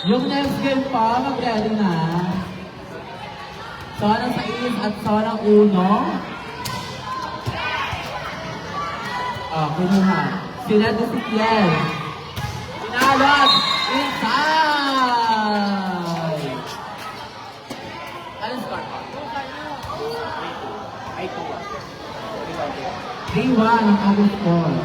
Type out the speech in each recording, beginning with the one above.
Yung next game pa, mag-ready na. Zona 6 at Zona 1. Kumuha. Sila de Siquiel. Pinalot! Inside! Anong score pa? 3-1 ang ating score.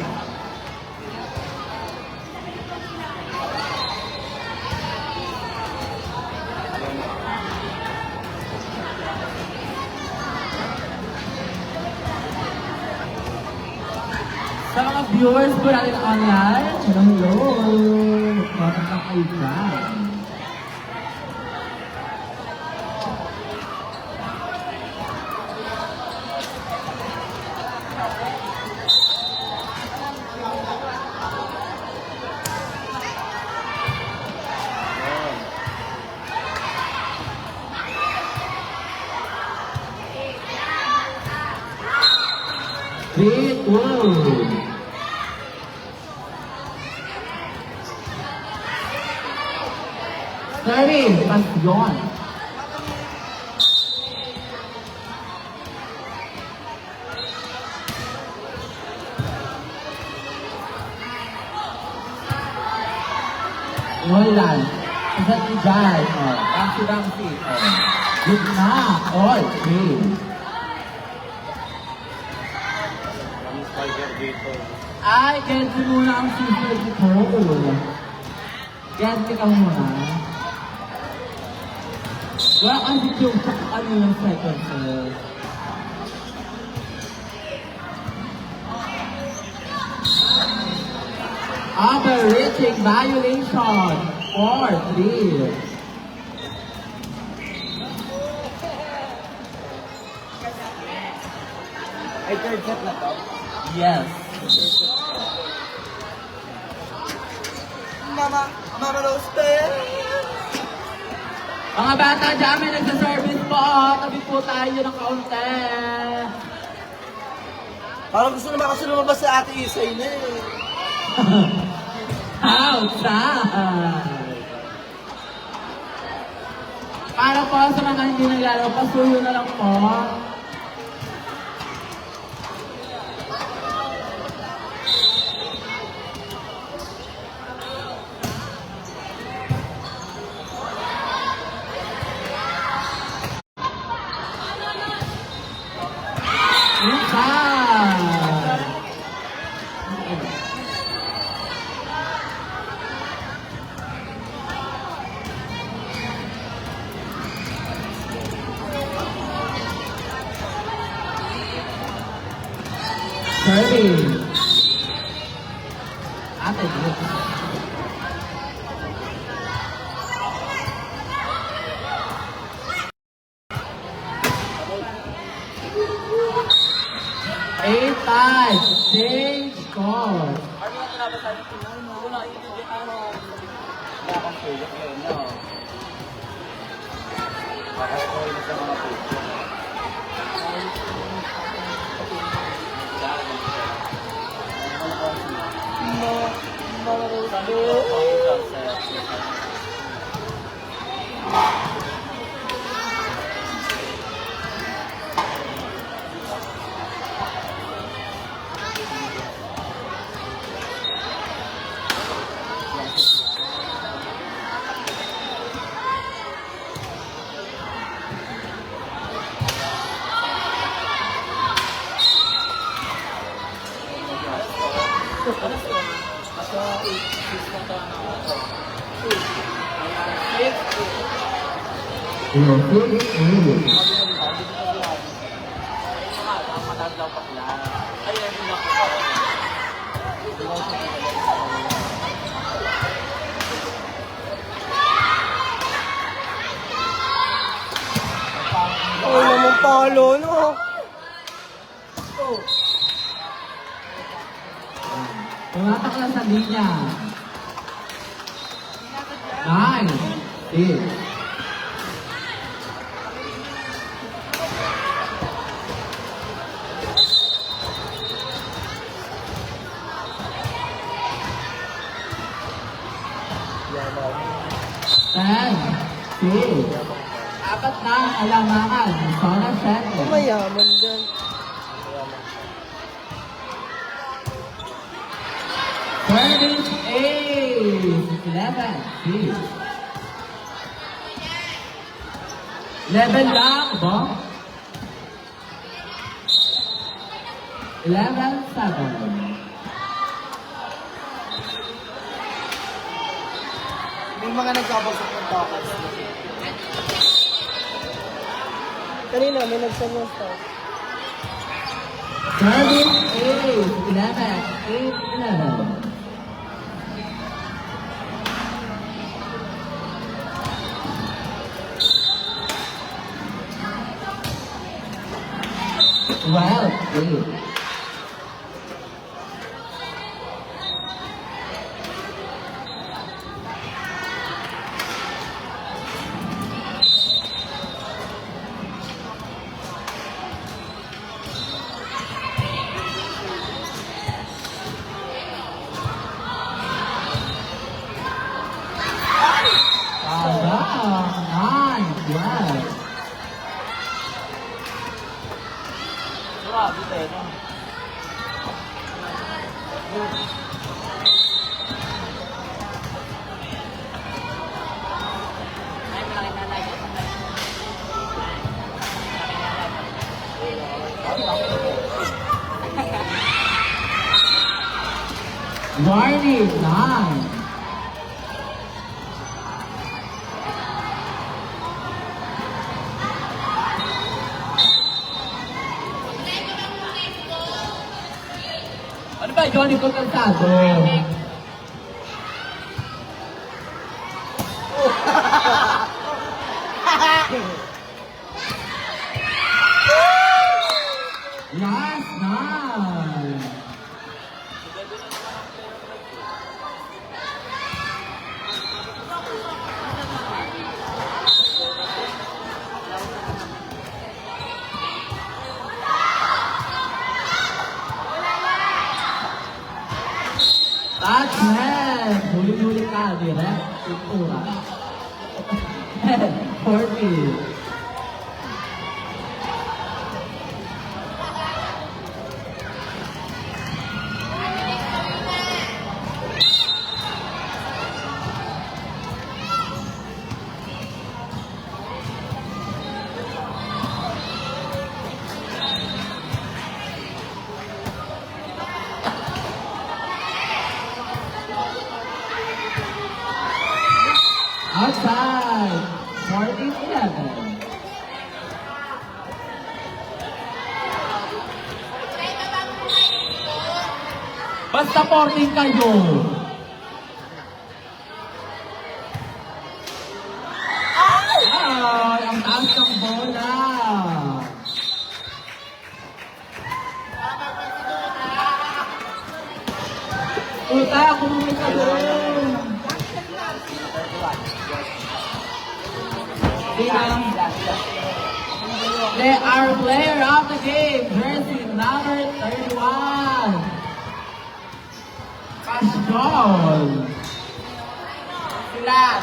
Sa mga viewers po natin online, hello! Welcome ka kayo dyan. Great work! Serving, pasyon. Nolan, isang ijay. Ramsey. Good na. All, okay. Ay, Kenzie muna ang sister dito. Kenzie ka muna. Wala kang video sa ano yung second set. Overreaching violation. 4-3. Ay, third set na to? Yes. Mama Rose. Mga bata dyan, may nagsa-service po. Tabi po tayo ng kaunti. Parang gusto naman kasi lumabas sa ate Isay na eh. Outside! Para po sa mga hindi naglalaro, pasuyo na lang po. Inside! Serving. Ate, dito. Eight five. Change course. Ano yung nabasa dito? Wala, hindi ano. Wala akong tulog yun, no? Makaskoy na sa mga tulog. Ay, naman palo, no? Tumatak lang sa linya. 9, 8. 10, 6, apat na ang alamangan. Sona 7. Mayaman dyan. 38, 11, 6. Level lang, ba? 11, 7. May mga nagkabagsak ng bakas. Kanina, may nagsan ng start. 38, 11, 8, 11. Well, great. Nice, well. Grabe tayo, no? Warning, 9. Ano ba, Johnny Contensado? Last night. That's it. Huli-huli ka, direct. Pintura. 40. Outside. 14-11. Basta 14 kayo. Ay, ang taas ng bola. Uta, kumumit ka doon. They are player of the game, jersey number 31. Pascal. Silan.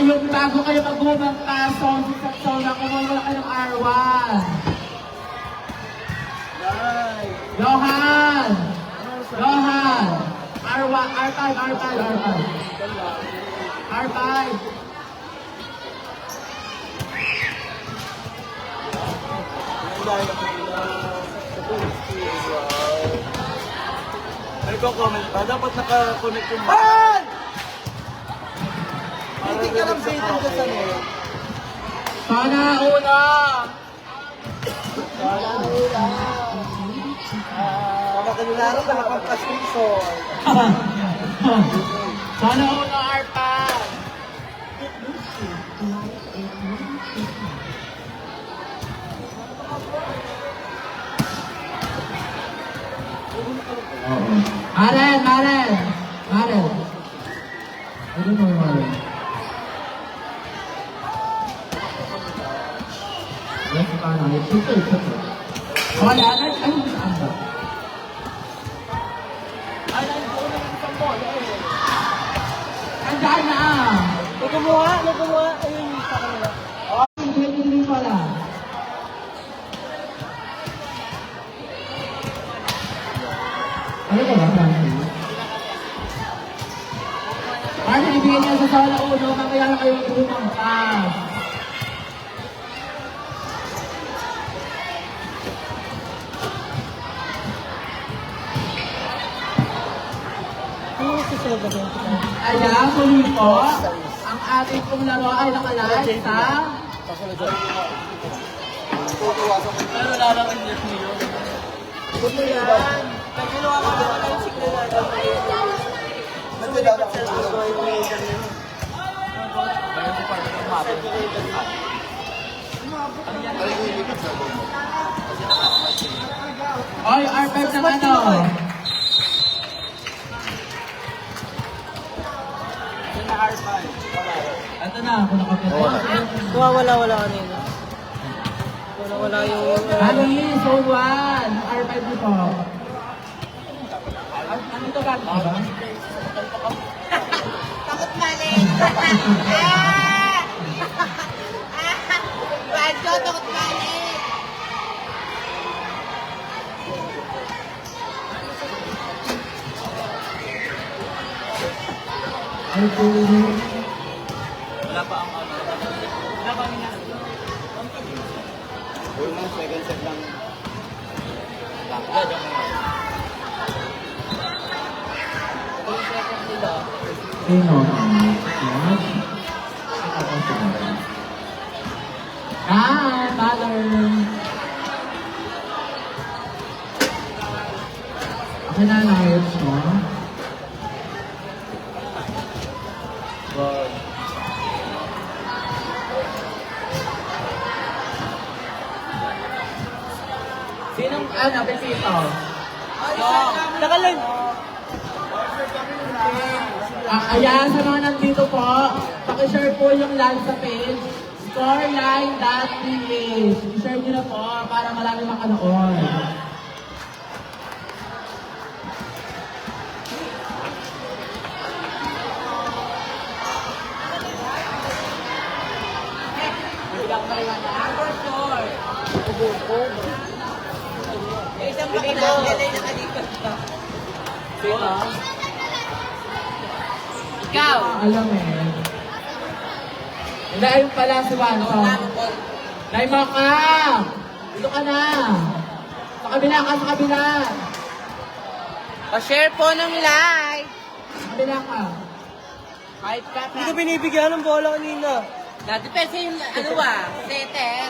Yung bago kayo mag-humang paso, sa na kumuha kayo ng R1. Johan! R5. Nagko-comment ba? Dapat naka-connect yung hindi ka lang baitin ka sa nila. Sana una! Baka nilaro na nakapag-sponsor. Sana una, Arpa! Maren! I don't know Maren. Yes, parang super. Wala na, ay, saan ba? Ay, nandiyo ko naman isang bola eh. Andaan na! May kumuha. Ayun, sa kanila. Hindi pala. Ano ba ba, Francis? Francis, ibigay niya sa sala uno, mamaya na kayo lumangkas. Ano yung susunod na doon? Ayan, muli po, ang ating pong laro ay nakalive sa... Pero lalaki niya niyo. Ito yan. Pag ginawa ko naman ang signal na ito. Nagpilipat sa gusto yung internet. Bayan ko pa rin ang mapa. Oy, R5 ng ano? Ito na, kung nakapito. Wala kanina. Wala yung... Honey, zone 1. R5 dito. Ano ito ba? Takot mali. Radyo, takot mali. Ay, puro. Wala pa ang ano. Wala pa ang second set lang. Lang. Sino? Ah, mother. Ako na live mo. Sinong ano, Pepito? Nakalan. Ayan, sa mga nandito po, pakishare po yung live sa page, scoreline.ph. I-share nyo na po para marami makanood. Isang pakilala nakalikot ka. Sino? Ikaw. Alam eh. Hindi, ayun pala si Wanto. Naima ka! Dito ka na! Sa kabila ka, sa kabila! Pa-share po ng live. Sa kabila ka. Kahit ka Hindi ko binibigyan ng bola kanina. Dati pa yung setter.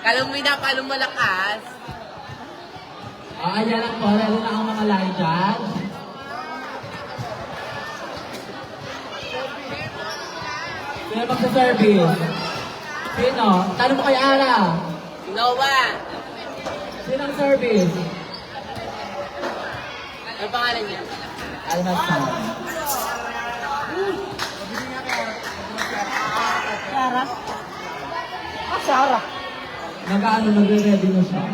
Kalong may napalong malakas. Ayan lang po, lalo na ang mga live dyan. Sino magsa-service? Sino? Tanong mo kay Ara. Noah. Sino ang service? Ano pangalan niya? Almasal. Sarah? Sarah. Nag-ano, nagre-ready na siya.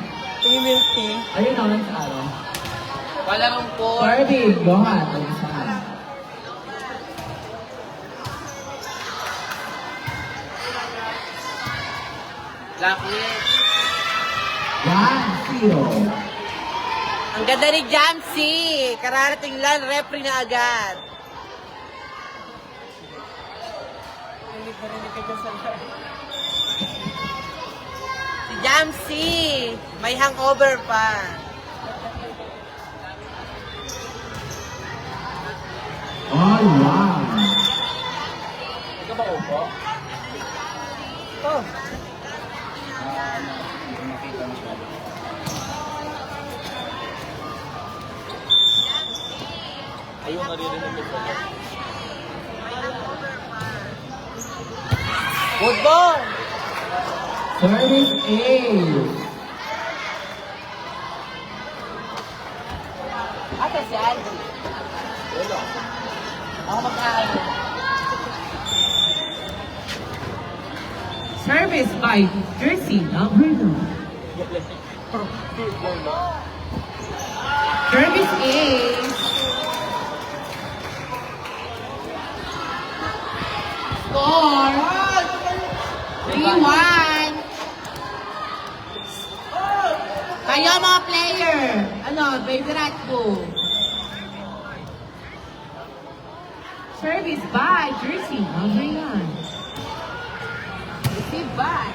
Yung milk tea. Ayun naman sa Ara. Wala mong po. Service, go ahead. Almasal. Blacklit. 1-0. Ang ganda ni Jamsi. Kararating lang, repre na agad. Si Jamsi. May hangover pa. All one. Ito ba upo? Oh. Ayun, naririnig ito. Good ball. Service ace. Ate si Alvin. Ako mag-aaral. Service by jersey number 2. Service is score 3-1. Kayo mga player, ano, favorite ko. Service by jersey number 9. Receive by.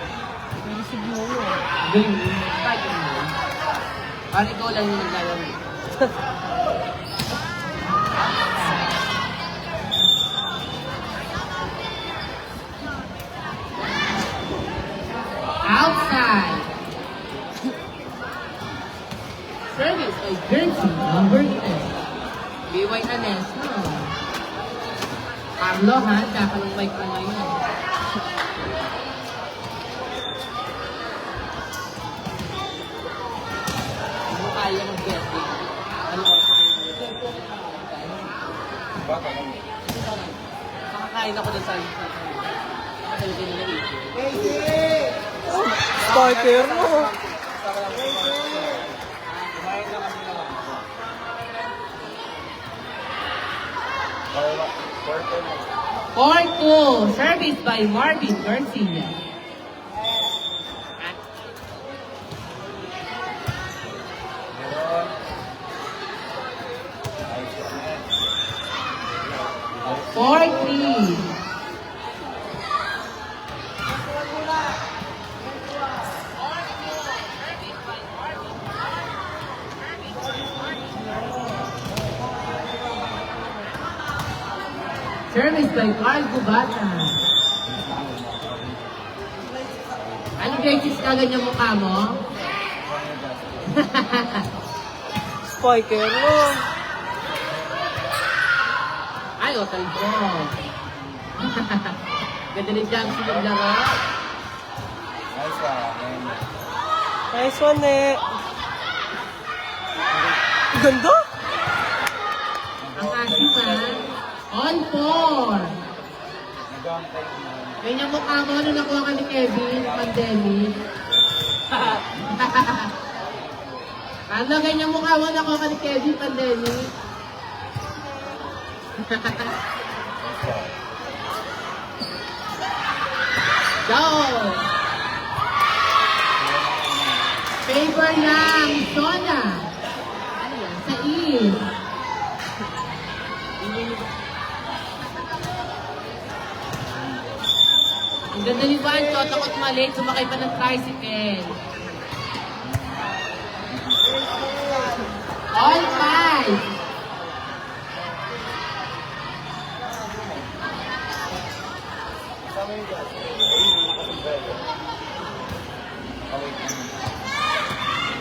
Receive mo yun. Galing mo. Bakit mo? Parang ikaw lang yung naglalaro. Outside. Service by jersey number 10. BY Anes. Carlo ha, kakalang mic mo ngayon. Hindi mo kaya mag-getting. Ano ko? Makakain ako doon sa Nakakalitin nila dito. Starter mo. Court 2, service by Marvin Garcia. Court 3. Service by Carl Gubata. Ano beses ka ganyan mukha mo? Spiker mo. Ay, hotel ko. Ganda ni Jamsi yung laro. Nice one eh. Ganda? Ang asim ha. On 4. Ganyan mukha mo nung nakuha ka ni Kevin, pandemic. Ano, ganyan mukha mo nakuha ka ni Kevin, pandemic. Go! Favor ng Sona. Ano yan? Sa East. Ang ganda ni Vancho, takot mali, sumakay pa ng tricycle. All 5.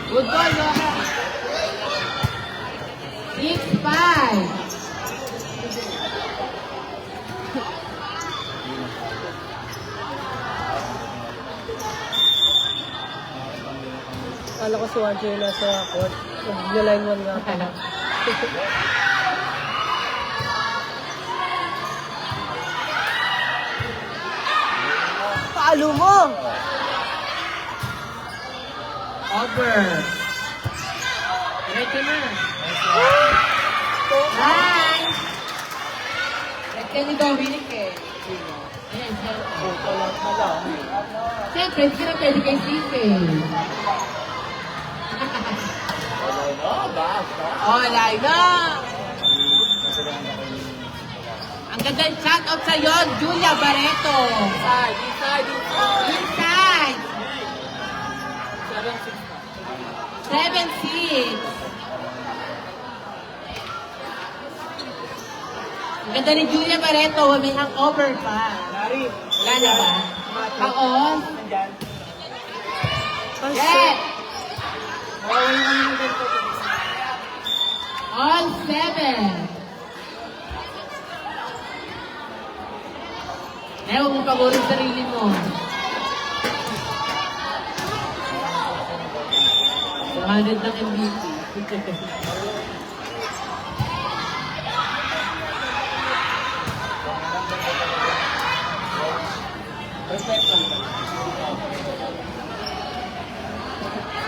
Good ball, Loha. 6-5. Kala ko si Wancho yung nasa court. Nag-line 1 nga pala. Palo mo! Over. Diretso na. Nice! Kaya ni Dominic eh. Ayan, siyempre, hindi ka na pwede kay Steve eh. Oh, live na! Ang ganda yung shout out sa'yo, Julia Barreto. Inside. 7-6. Ang ganda ni Julia Barreto, may hangover pa. Wala na ba? Pang-on? Yes! All 7. Eh, huwag mo pagurin sarili mo. 100 ng MVP. Perfect.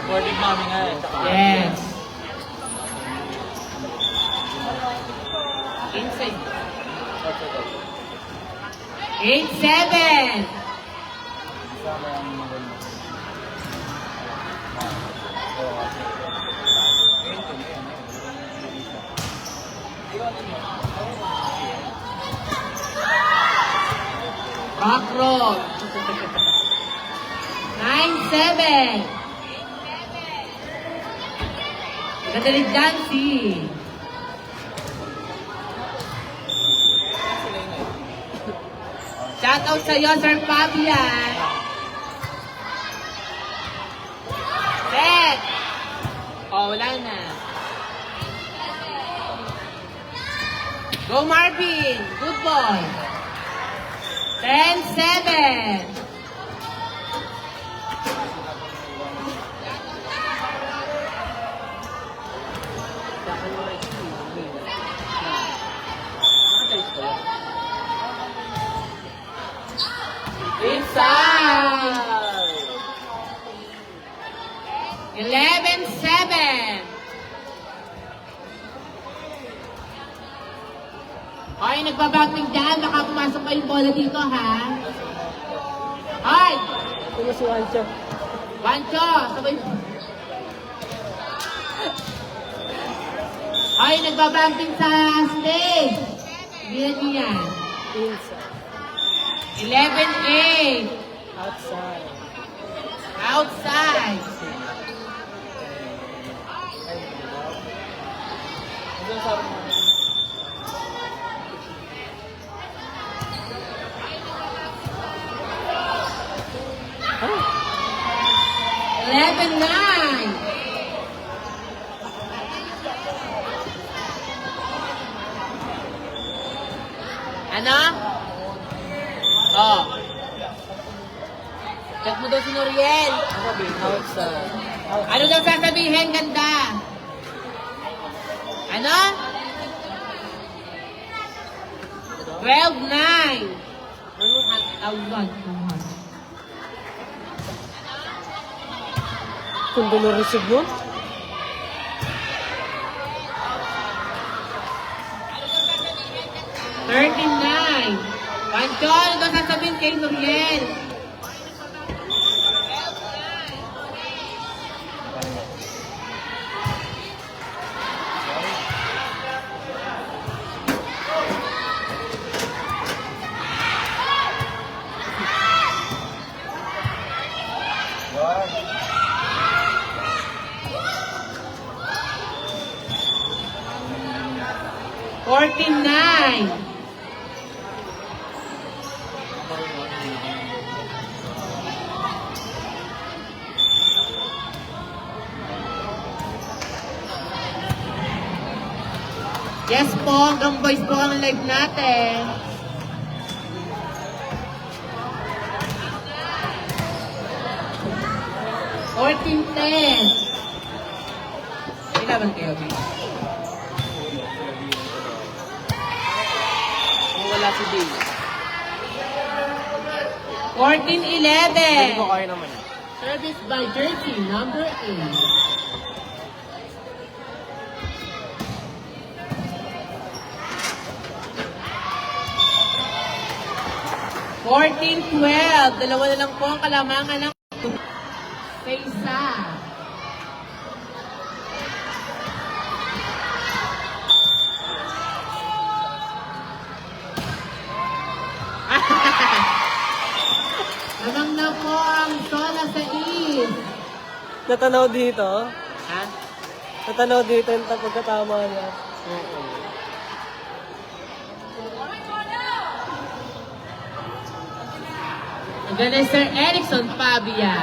Recording namin nga eh. Yes. Inside. 8-7. Rockroad. 9-7. Ganda rin Jancy. Shout out sa'yo, Sir Fabian. Set. Oh, wala na. Go Marvin. Good boy. 10-7. Inside. 11-7. Okay, nagbabacking dyan. Baka pumasok pa yung bola dito, ha? Hoy! Sino si Wancho? Wancho! Sabay... Hoy, nagbabamping sa stage. Hindi niyo yan. Inside. 11-8. Outside. Outside. Huh? 11-9. Ano? Oh. Check mo daw si Noriel. Outside. Ano daw sasabihin, ganda? Ano? 12-9. Ano ang tawag? Kung doon receive mo? Pancho, ano daw sasabihin kay Noriel? $14-9. Yes po, hanggang boys po ang live natin. $14-10. Ilaban kayo, B. Wala si Dave. 14-11. Hindi ko kaya naman. Service by Jersey, number 8. $14-12. Dalawa na lang po ang kalamangan ng sa isa. Namang na po ang Sola sa East. Natanaw dito? Ha? Natanaw dito yung pagkatama niya. Oo. Ang ganda Sir Erickson Pavia.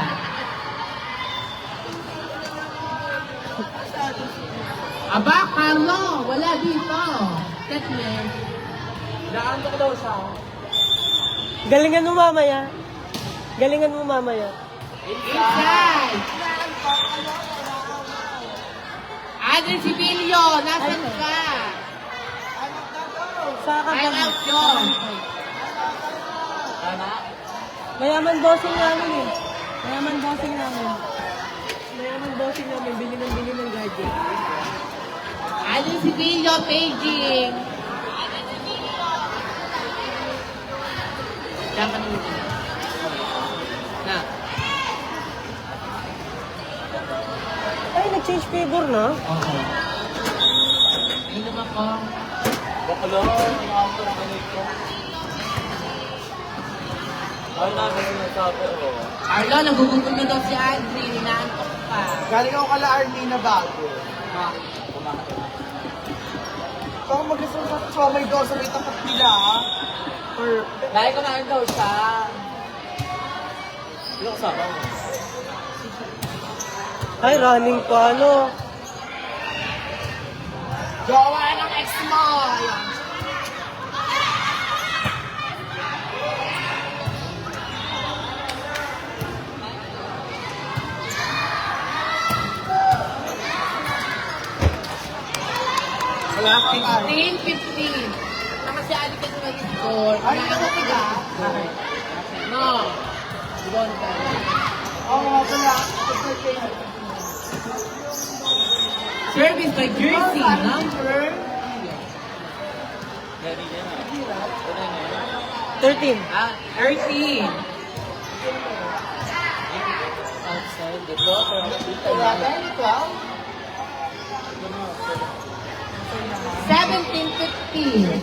Aba, Carlo, wala dito. Tetman. Naantok daw siya. Galingan mo mamaya. Galingan mo mamaya. Inside. Adrian Sibilio, nasan ka? Saka I'm out yun. Mayaman bossing namin eh. Mayaman bossing namin. Mayaman bossing namin, bili ng gadget. Aling si Villo, paging. Diyan ka naman. Na. Ay, nag-change figure na? Oo. Inom ako. Bakla, nakakita ng ganito. Ay, nasabi ko. Arlo, nagugutom na daw si Andre. Hinaantok pa. Galing ako kala Arlene bago. Baka mag-resort sa Chomay daw sa may tapat nila, ha? Or, Dahil kumain daw siya. Hindi ko kasama mo. ay, running pa, ano? Jowa ng ex mo! Wala kang 15. Naman si Ali kasi mag-score. Ay, nakatiga. No. Ibon ka. Oo, wala. Service by Jersey. Number Ready yan ah. 13. 13. Outside the door, pero nakita Wala na. tayo, 17-15.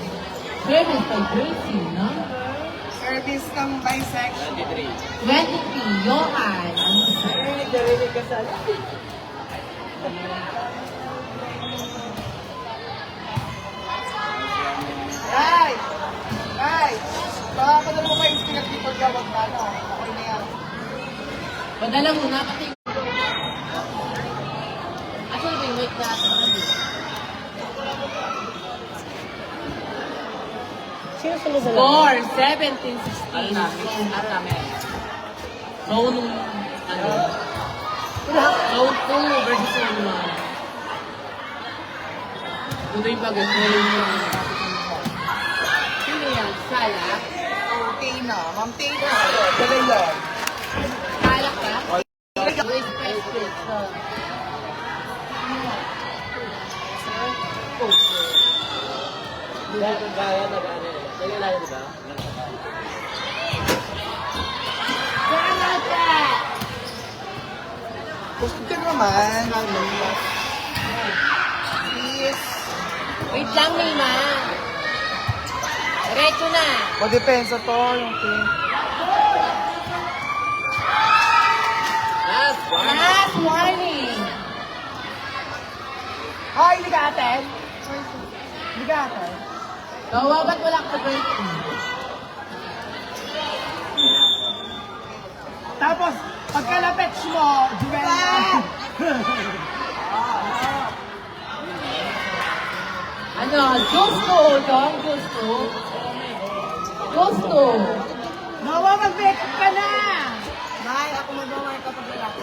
Service by Jersey. Service ng bisection. 23. 23. Johan. Narinig ka sa Ay! Ay! Baka padala mo pa yung spinet before gawag na, ano? Okay na yan. Padala mo na kasi. Actually, may wait na ito. Sino sunod na Score. 17-16. Ano namin? Ano namin? Zone, ano? Zone 2 versus Zone 1. Tuloy pa gusto Sino yan? Sala? Okay na. Ma'am Tina. Dala yan. Sala ka? Wait, wait. Hindi ko kaya na ano eh. Naglalaya diba? Gusto ka naman. Please. Wait lang, Nina. Diretso na. Madepensa to, yung pink. Last one. Last warning. Hoy, ligaten! Ligaten? Gawa, ba't wala ka birthday? Tapos, pagkalapit mo, Juventus. Ano? Gusto, Don? Gusto? Gusto. Nawa, mag-makeup ka na! Nay, ako mag-makeup pag lalaki.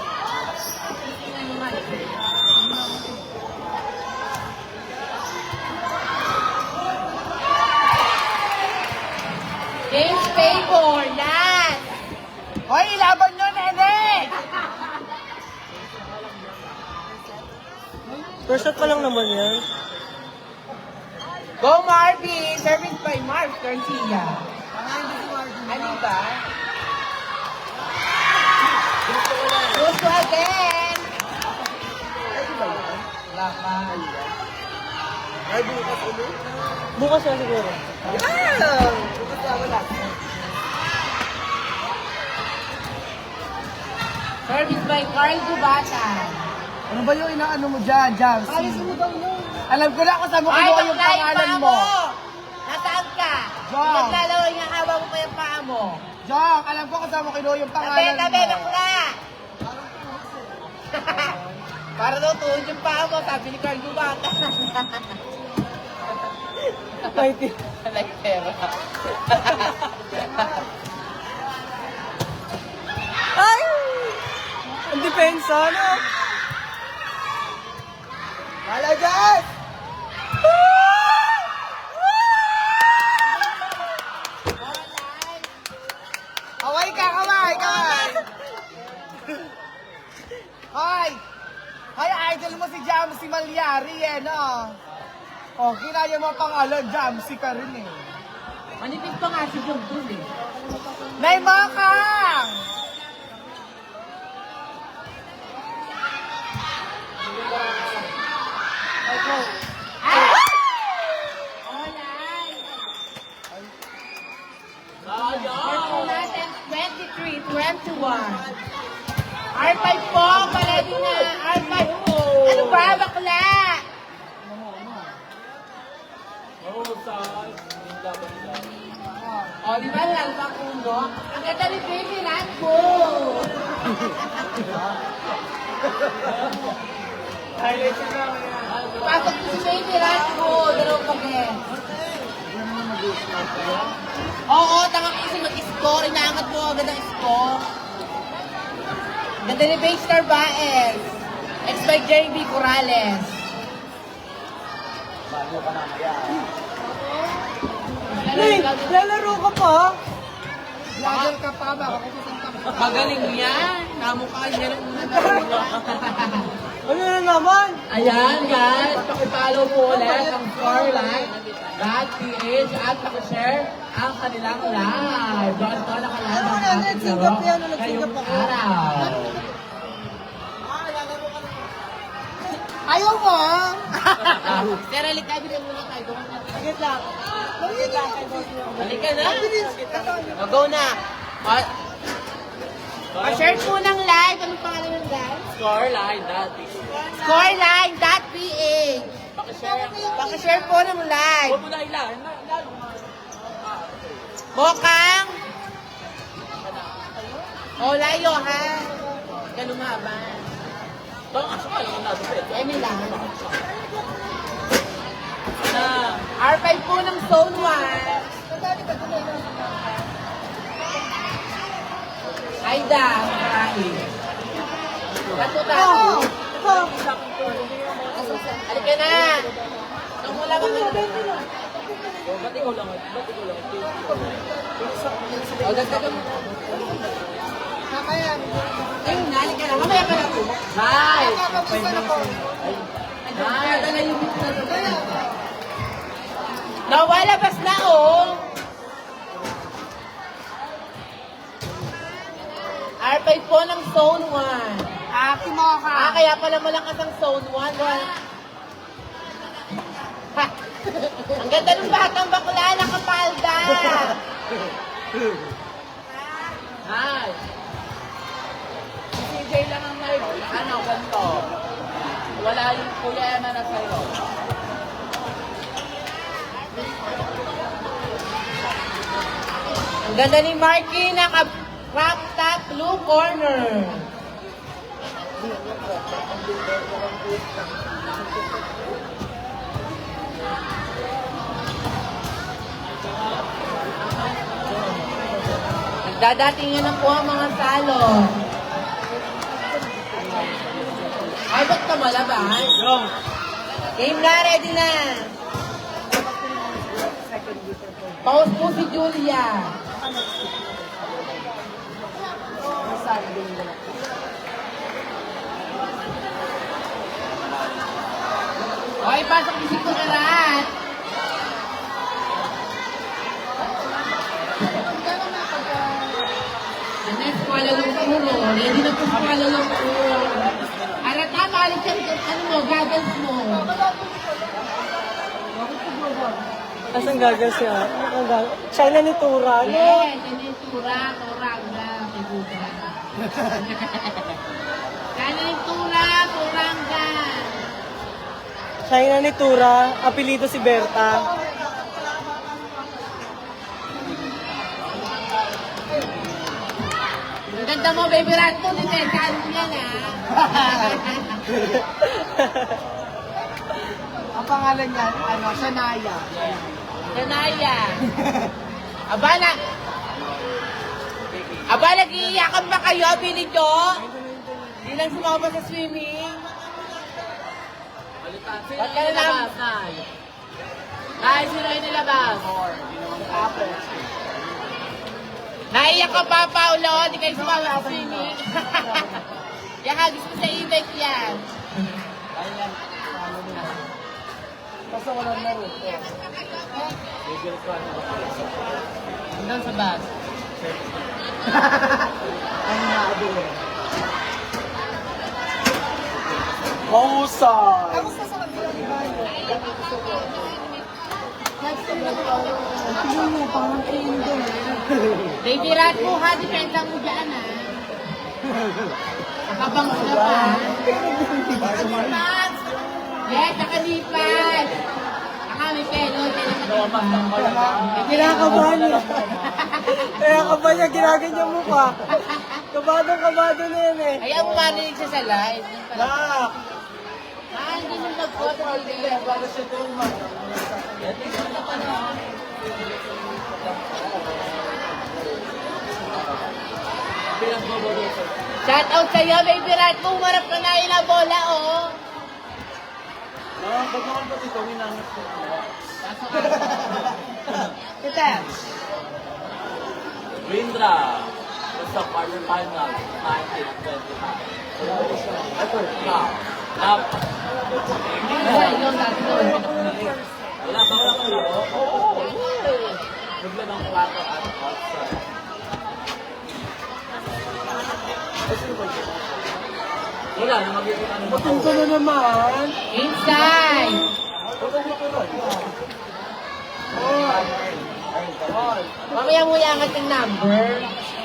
James Favor, last. Hoy, ilaban nyo, nene! First shot pa lang naman yan. Go, Marvin! Service by Marv Garcia. Ano ba? Gusto again! Wala pa. Ay, bukas ulit? Bukas na siguro. Yeah! Bukas na, wala. Service by Carl Dubata. Ano ba yung inaano mo dyan, Jams? Alisin mo daw yun. Alam ko na kung saan mo Ay, kinuha yung bakla yung pangalan paa mo. Nasaan ka? Jom. Naglalaway nga hawa mo pa yung paa mo. Jom, alam ko kung saan mo kinuha yung pangalan Tabi, mo. bakla! Para daw tuhod yung paa mo, sabi ni Carl Dubata. Like pera. Ay! Ang depensa, no? Malagas! Kaway ka, kaway, kaway! Hoy! Hoy, idol mo si Jamsi Malyari eh, no? O, kinaya mo pangalan, Jamsi ka rin eh. Manipis pa nga si Jung dun eh. Nay Makang! Marco natin, 23-21. R5 po, palagi na. R5 po. Ano ba, bakla? O, di ba lalpa kuno? Ang ganda ni Baby Rambo. Pasok ko si Baby Rambo. Dalawang pag-eh. Oo, tanga ko kasi mag-score. Inaangat mo agad ang score. Ganda ni Baystar Baez. Ex by JB Corrales. Lalaro ka pa? Vlogger ka pa, baka pupunta ka pa. Magaling yan. Namukha niya ng una na. Ano na naman? Ayan guys, pakipollow po ulit ang scoreline.ph at pakishare ang kanilang live. Doon po nakalive ang ating laro ngayong araw. Ayaw mo! Pero tayo bigyan muna tayo. Sagit lang. Sagit lang. Halika na. O, go na. Pa-share po ng live. Anong pangalan ng live? Scoreline dati. Scoreline.ph. Pakishare po ng live. Huwag mo na ilan. Bokang. O, layo ha. Ganun haba. Baka asok ka lang natin. Emi lang. Na. R5 po ng Zone 1. Aida. Maraming. Tato. Halika na. Tumula ka na. Ba't ikaw lang? Ba't ikaw lang? O, dagdagan mo. Ayun na, halika na. Mamaya pa na po. Hi! Nadala yung nawalabas na, oh. R5 po ng Zone 1. Aki mo ka. Kaya pala malakas ang Zone 1. Ha! Ang ganda ng batang bakla, nakapalda. Hi! Si CJ lang ang live. Ano, ganito. Wala yung Kuya Emma na sa'yo. Ang ganda ni Marky, naka-crop top blue corner. Nagdadatingan na po ang mga salon. Ay, ba't ka malabas? Game na, ready na. Pause po si Julia. Okay, pasok ni si Kunarat. The next Kuala Lumpur, ready na po sa Kuala Lumpur. Arata, balik yan, ano mo, goggles mo. Asan gagal siya? China ni Tura, no? Yes, yan yung turang na, figura. Yan yung turang na. China ni Tura, apelido si Berta. Ang ganda mo, baby rat mo, hindi kano yan, Ang pangalan niya, Shania. Danaya. Aba, nag-iiyakan ba kayo, Billy Jo? Hindi lang sumama sa swimming. Ba't ka nilabas, Nay? Nay, sino yung nilabas? Naiyak ka pa, Paolo. Hindi kayo sumama sa swimming. Yan nakagis ko sa e-bike yan. Basta walang laro. Hanggang sa bus. Ang nado. Mahusay! Kamusta sa kabila ni Bayo? Tingnan mo, parang kinder. Baby rat mo ha, depende mo dyan ha. Nakabang ka pa. Nakalipat! Yes, nakalipat! May pelo, Kinakabahan niya. Kinakabahan niya, ginaganyan mo pa. Kabado na yan eh. Ayaw mo marinig siya sa live. Nak! Hindi mo mag-photo dito. Para siya doon man. Shout out sa'yo, baby rat mo. Umarap ka na yung bola, oh. Ba't naman pa dito, minangat ko. Tita. Windra. Sa quarter final. 1925. Wala, yung dati doon. Wala ba wala kayo? Oo. Bigla ng plato at outside. Wala, magiging ano ba? Batin ko na naman. Inside. Mamaya mo iangat yung number.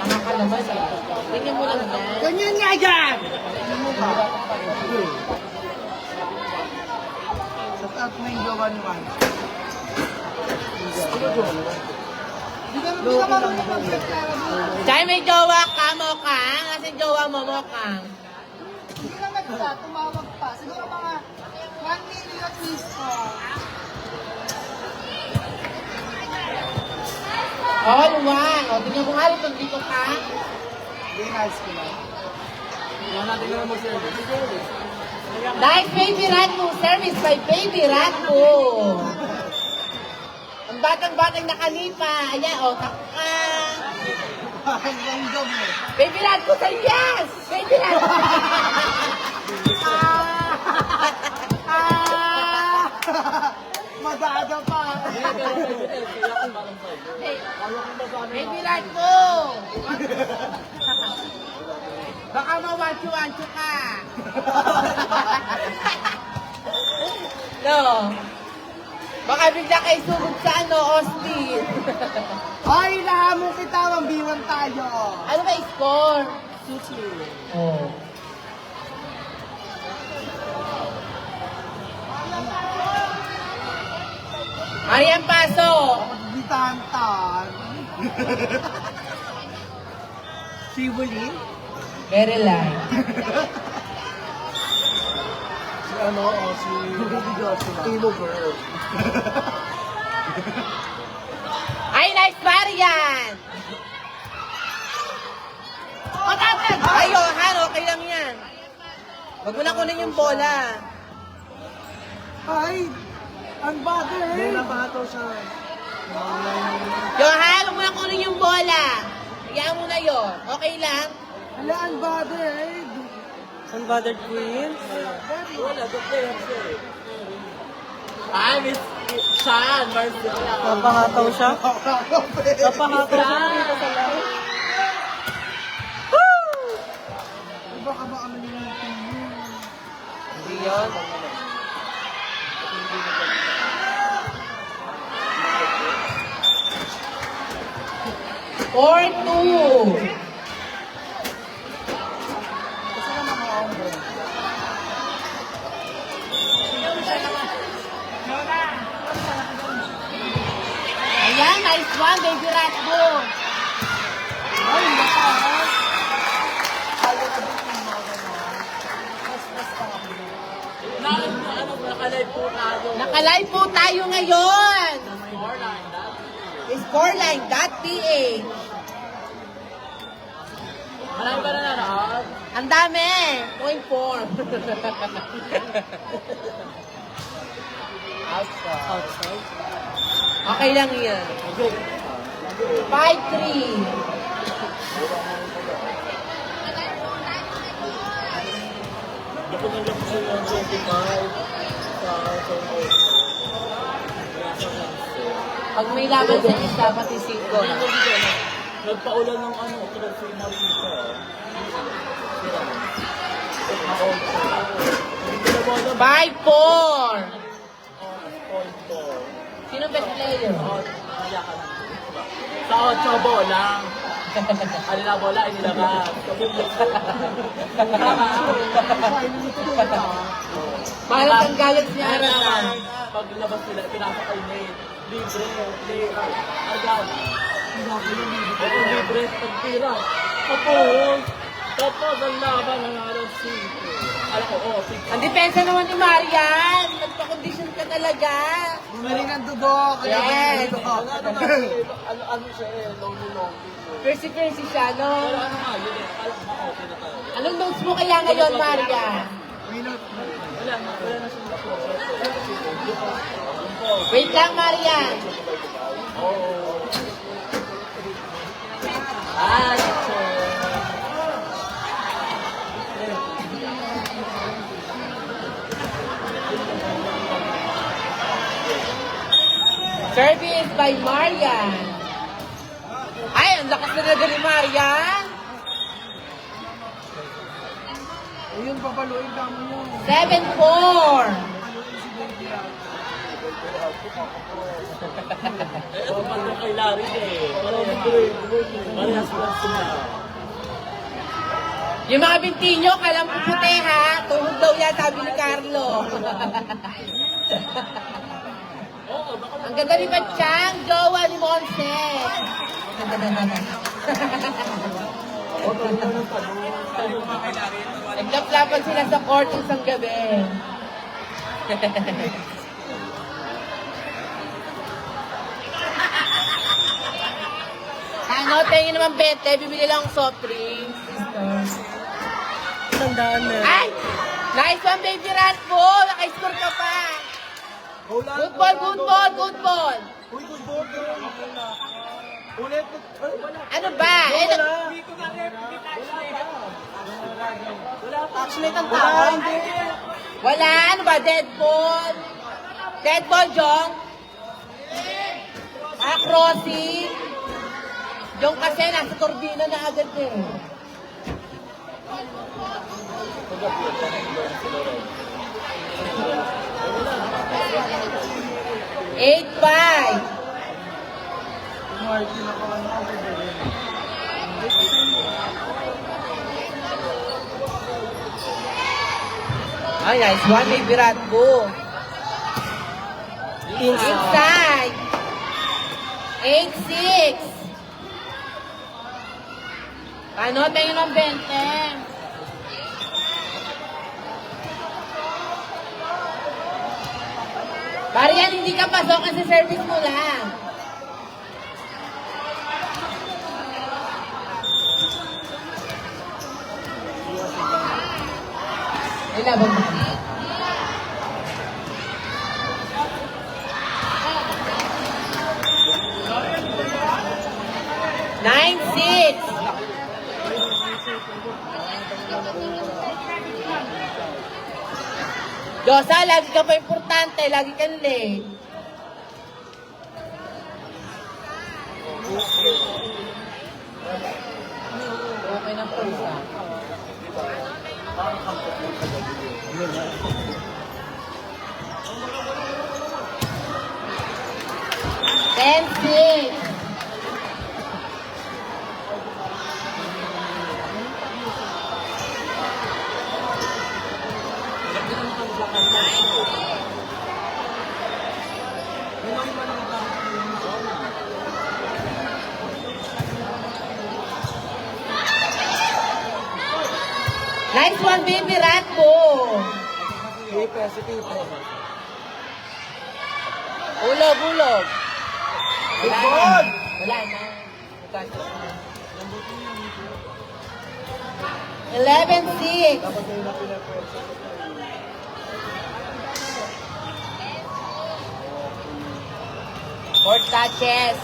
Nakakalabas eh. Tingnan mo lang yan. Ganyan nga dyan! Sa top na yung jowa naman. Hindi ka marunong mag-prepare. Chay, may jowa ka, Mokang. Kasi jowa mo, Mokang. Hindi ka nagsa, tumawag pa. Siguro mga 1 million missed call. All one. O, tingnan mo nga rin kung dito ka. Hindi, nice ko lang. Wala natin na mag-service. Nice baby rat mo. Service by baby rat mo. Ang batang-batang nakalipa. Ayan, o, taka. Ang job mo. Baby rat ko sa yes! Baby rat! Madada pa. Baby rat mo! Baka mawancho-wancho ka. No. Baka bigla kayo sugod sa Austin. Ay, lahamon kita, mambiwan tayo. Ano ba score? Susi. Oh. Arian paso. Bitantan. Si Willie? Very light. Si ano, si Timo Girl. Ay, nice variant! Matapos! Ay, Han, okay lang yan. Huwag mo na kunin yung bola. Ay, ang bagay. May nabato siya. Johan, huwag mo na kunin yung bola. Hayaan mo na yun. Okay lang? Hala, ang bagay. Unbothered Queens? Wala, the players eh. Ay, Miss Sean, Marcela. Napahataw siya? Napahataw siya dito sa laro. Baka ba kami nila Hindi yun. Or two. Ayan, nice one, baby rat mo. Ay, nakakas. Nakalive po tayo. Nakalive po tayo ngayon. Scoreline, Scoreline.ph. Marami ba na nanood? Ang dami. 0.4. Okay lang yan. 5-3. Pag may laban sa isa, pati 5 na. Nagpaulan ng ano, tulad si Marita. By 4. Point 4. Sino best player? Sa 8 bola. Kanina bola, inilabas. Mahal ang galit niya. Paglabas nila, pinasok kay Nate. Libre. Agad. Libre, pagtira. Tapos ang laban ng araw 5. Alam ko, 6. Ang depensa naman ni Marian. Nagpa-condition ka talaga. Bumaling ang dugo. Yes. Ano siya lonely. Percy siya, no? Pero ano nga, yun eh. Alam mo, okay na tayo. Anong notes mo kaya ngayon, Marian? Wala na siyang lapos. Wait lang, Marian. Service by Marian. Ay, ang lakas na talaga ni Marian. Ayun, papaluin ka mo. 7-4. Ito pa ito kay Larry eh. Parehas lang sila. Yung mga binti nyo, kalang puputi ha. Tuhod daw yan, sabi ni Carlo. Ang ganda ni Batchang, jowa ni Monse. Naglaplapan sila sa court isang gabi. Ano, tingin naman 20, bibili lang soft drinks. Tandaan na. Ay! Nice one, baby Ratbo! Naka-score ka pa! Good ball, good ball, good ball! Uy, good ball. Ulit. Ano ba? Actually, ang tawag. Wala, ano ba? Dead ball? Dead ball, Jong? Crossing? Jong kasi nasa turbina na agad eh. Eight, 5. Ay, nice one, may Virat Bo. Inside. 8-6. Ano, tingin ng 20. Marian, hindi ka pasok kasi service mo lang. Ilabang mo. Nine, 6. Josa, lagi ka pa importante, lagi kang late. Okay na po isa. Ten, 6. Nice one, baby Ratbo. Ulog, ulog. Wala na. Wala na. 11-6. Four touches.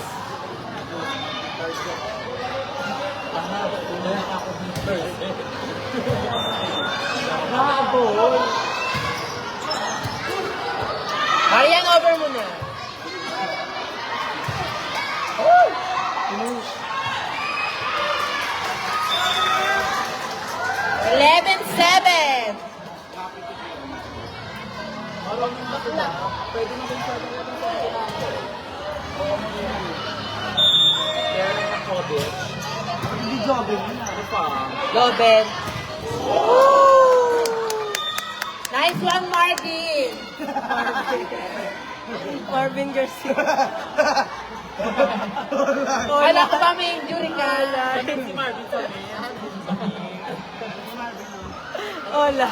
Marian, over mo na. Pwede mo din sa mga itong sa natin. Kaya lang ng COVID. Hindi jogging. Ano pa? Loben. Nice one, Marvin. Marvin Garcia. Wala ko ba may injury ka? Bakit si Marvin sa amin? Hola.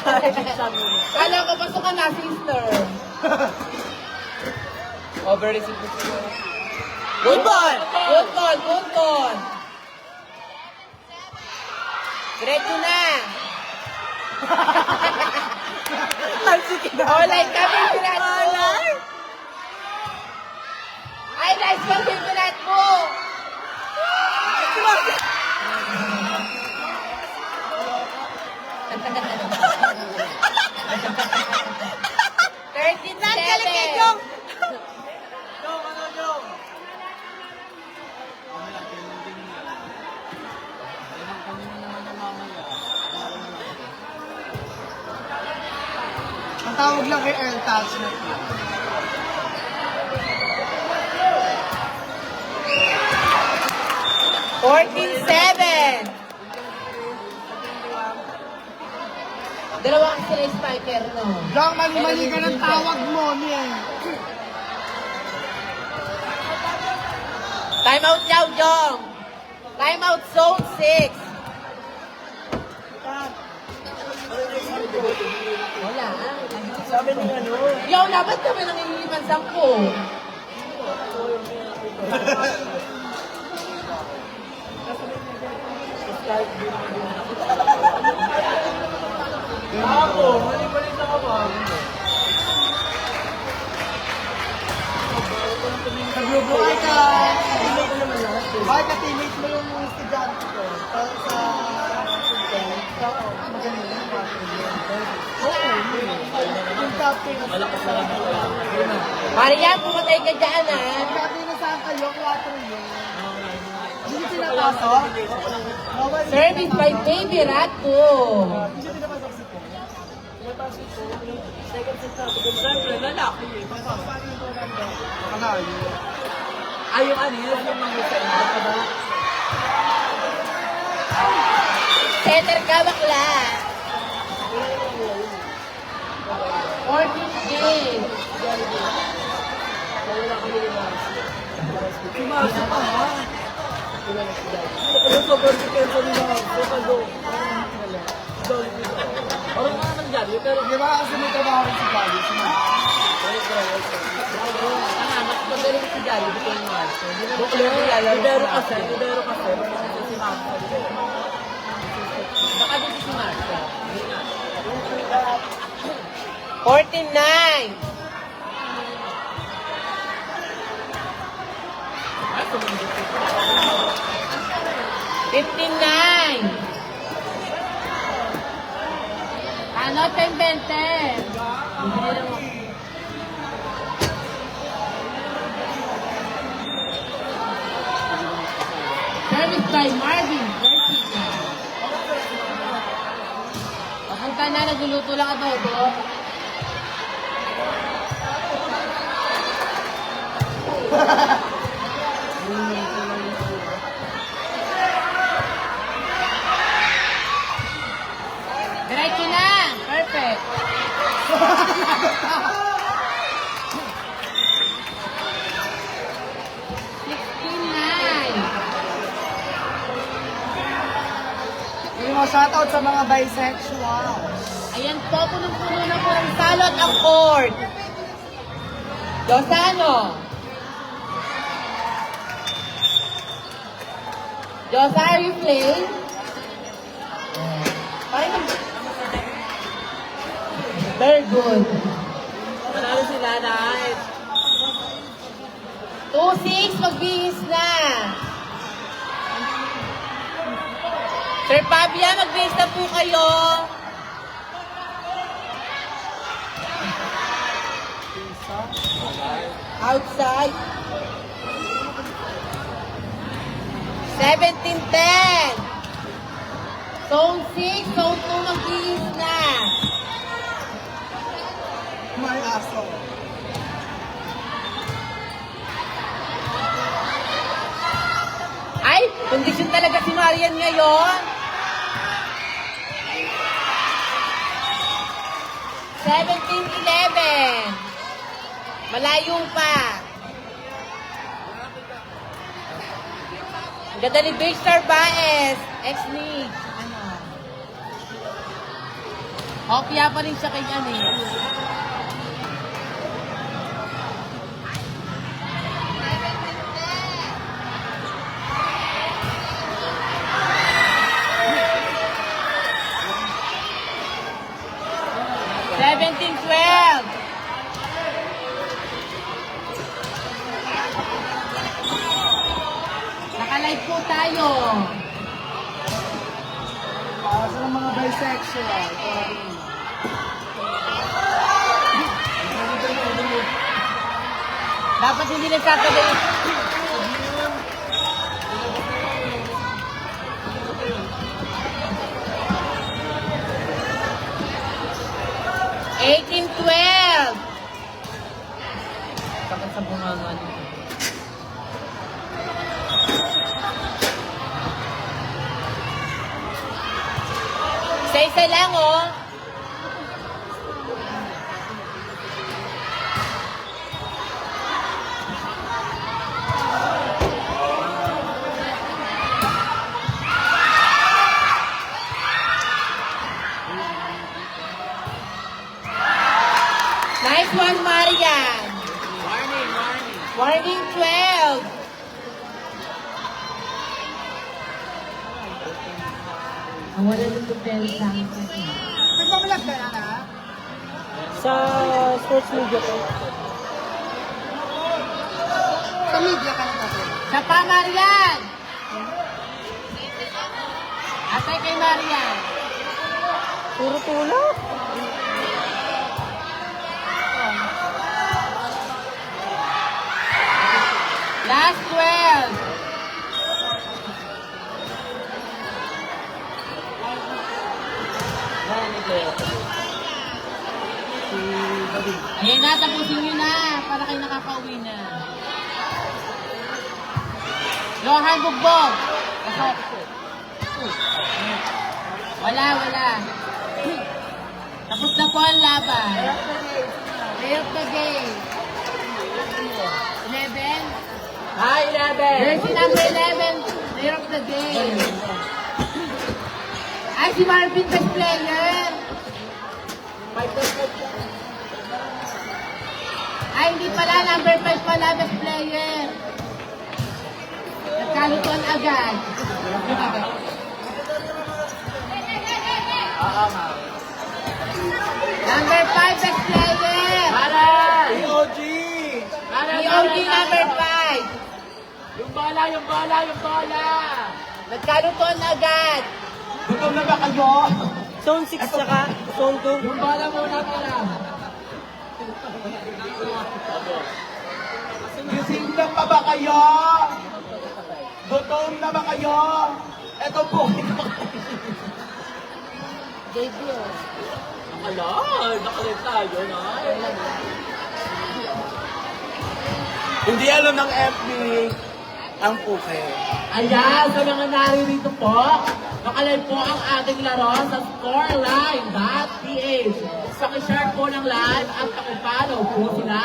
Kala ko pasok ka na, sister. Over-receive mo siguro. Good ball! Good ball! Good ball! Diretso na! Olay kami, Pilato! Ay, nice one, Pilato mo! Ang tawag lang kay Earl Tags na ito. Dalawa kasi sila spiker, no? Jong, mali-mali ka ng tawag mo, niya. Time out now, Jong! Time out zone 6. Wala. Sabi ni ano? Yo, dapat kami nangingiliman 10. Ako, mali-mali na ka ba? Naglubo ay ka. Ay ka, teammate mo yung estudyante ko. Sa magaling yung yung captain. Marian, pumatay ka dyan, ha? Yung captain na saan kayo, 4 yun. Hindi pinapasok? Service by Baby Rato. Hindi pinapasok si Paul. Pinapasok ko. Second set na. Siyempre, lalaki. Ano yun? Ay, yung ano yun, yung mga sa inyo. Center ka, bakla. 14 days. Pumasok ka ha? Ano sa birthday peso nila? Bukado. Parang mga nangyari, pero Di ba kasi may trabaho rin si Bobby? Mas magaling si Jolly, di ko yung Marso. Hindi naman Buklo, siya libero kasi, si Mama. Baka dito si Marso. 49. Ano, 10-20? Service by Marvin. Papunta na, nagluluto lang adobo. Diretso na! Perfect! Yung mga shoutout sa mga bisexual. Ayan po, punong-puno na po ng salot ang court. Josano. Josa, are you playing? Very good. Manalo sila dahil. 2-6, magbihis na. Sir Pabia, magbihis na po kayo. Outside. 17-10. Zone 6, Zone 2 mag-iis na. May aso. Ay, kondisyon talaga si Marian ngayon. 17-11. Malayo pa. Ang ganda ni Big Star Baez. Ex-League. Ano? Hopya pa rin siya kay Ani. Seventeen, 12. Nakalive po tayo. Para sa mga bisexual. Dapat hindi nagsasabi. Eighteen, 12. Bakit sa bunganga nito? Isa-isa lang, oh. Nice one, Marian. Warning 12. Ang wala ng tupel sa akin. Nagbablog ka na? Sa sports media ko. Sa media ka na ba? Sa pa, Marian. Asay kay Marian. Puro tulak. Last 12. Ayan na, tapusin nyo na para kayo nakakauwi na. Johan Bugbog. Wala. Tapos na po ang laban. Play of the game. 11. Hi, 11! Jersey number 11. Player of the game. Ay, si Marvin, best player. Ay, hindi pala. Number 5 pala, best player. Nagkalutuan agad. Number 5, best player. Aray! EOG! EOG number 5. Yung bola! Nagkalutuan agad. Gutom na ba kayo? Zone 6 saka Zone 2. Yung bola muna pala. Gising na pa ba kayo? Gutom na ba kayo? Eto po. JB, oh. Nakalit tayo na. Hindi alam ng FB ang puke. Ayan, sa mga naririto po, nakalive po ang ating laro sa scoreline.ph. Pakishare po ng live at pakipollow po sila.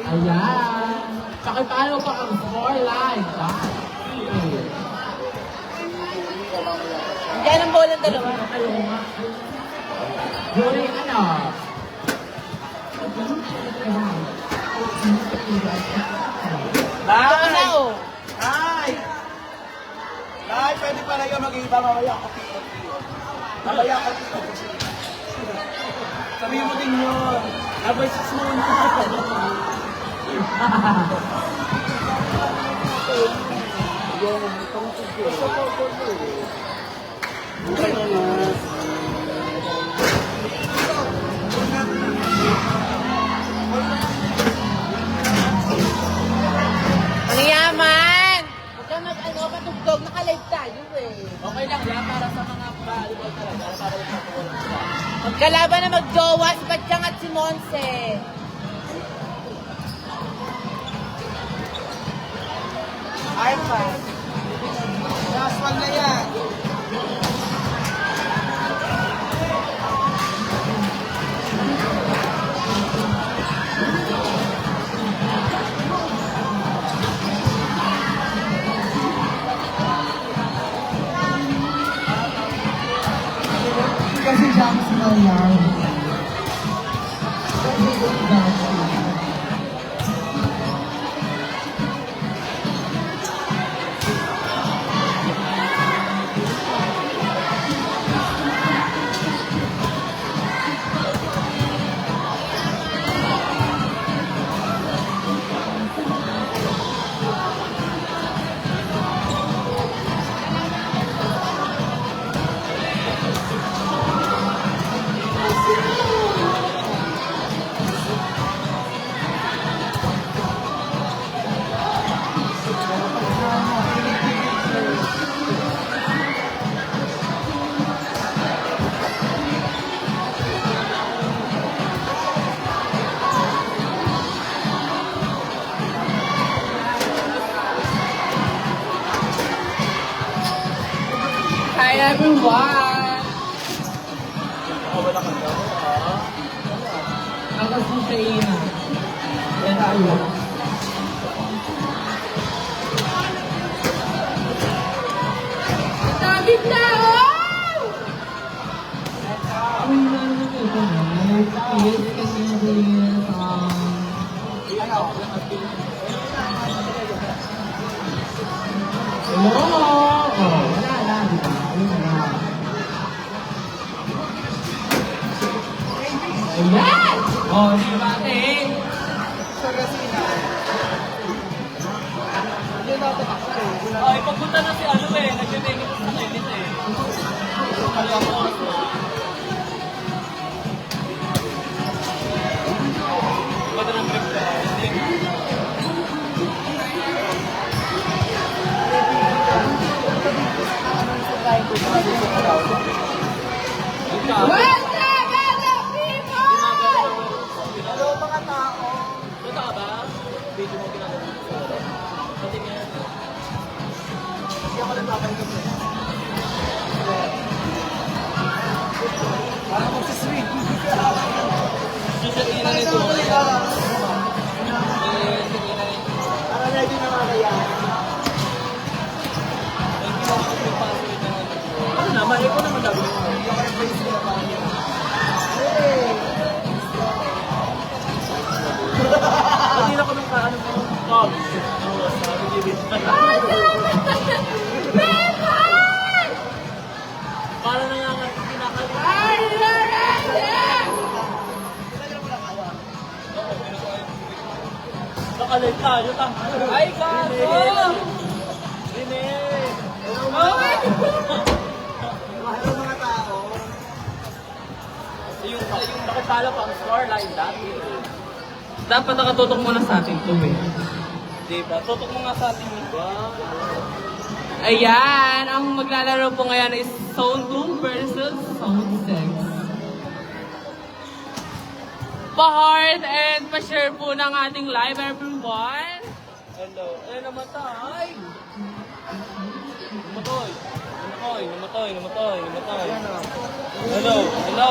Ayan. Pakipollow po ang scoreline.ph. Diyan ang bola dalawa. Yung ano? Ito ko na, oh. Ay! Ay, pwede pa rin mag-iba mamaya ko. Mamaya ko. Sabihin mo din yun. Abay, 6 muna. Ang yaman! Huwag ka mag-ano, patugtog. Naka-live tayo, eh. Okay Okay lang yan para sa mga volleyball talaga. Para sa mga Magkalaban na magjowa si Batsyang at si Monse. Arpan. Last one na yan. Kasi James Malyari. Hi everyone! Ako si Shaina. Yan tayo. Sabi na! Uy, naman ito na. Yes, kasi rin. Hello? Oh, wala na, di ba? Ayun na. Ayan! Oh, di ba, eh? Ay, pagpunta na si ano eh. Nag-make it sa edit eh. Alam mo. Ba't ang break ka? Hello mga tao. Totoo ba? Video mo ginagawa ko. Pati nga. Hindi ako nagpapalik ko. Parang magsisweet. Susunod na nito. Parang ready na mga kaya. Ano naman? Ikaw naman dabi mo. Hindi ako nag-face na ba niya. Hindi na ko nung kaano mo. Tom. Sabi niya. Para na nga nga kinakalit. Nakalit tayo ta. Ay, gago! Rene! Hello mga tao. Yung nakapala pa ang scoreline dati. Dapat nakatutok muna sa ating tubig. Diba? Tutok mo nga sa ating iba. Ayan, ang maglalaro po ngayon is Zone 2 versus Zone 6. Pa-heart and pa-share po ng ating live everyone. Hello. Eh, namatay! Namatay! Namatay! Hello! Hello!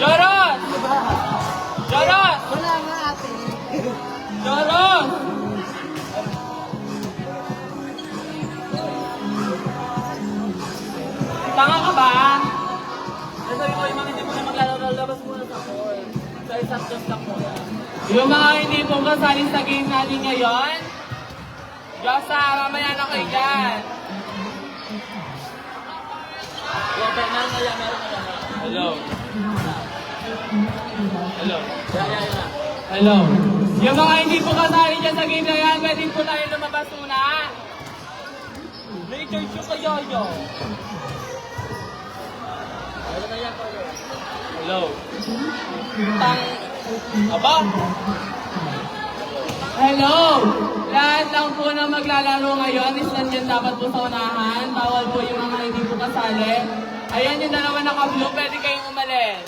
Jarot! Jarot! Wala nga ate. Jarot! Tanga ka ba? Sabi ko, yung mga hindi mo na maglalabas muna sa court. Sa isang just lang muna. Yung mga hindi po kasali sa game natin ngayon, Diyosa, mamaya na kayo dyan. Yung Fernand na yan, meron na yan. Hello. Hello. Yeah. Hello. Yung mga hindi po kasali dyan sa game na yan, pwede po tayo lumabas muna. Make Church yung kaya niya. Hello. Aba? Hello! Lahat lang po na maglalaro ngayon is nandiyan dapat po sa unahan. Bawal po yung mga hindi po kasali. Ayan yung dalawa naka-blue, pwede kayong umalis.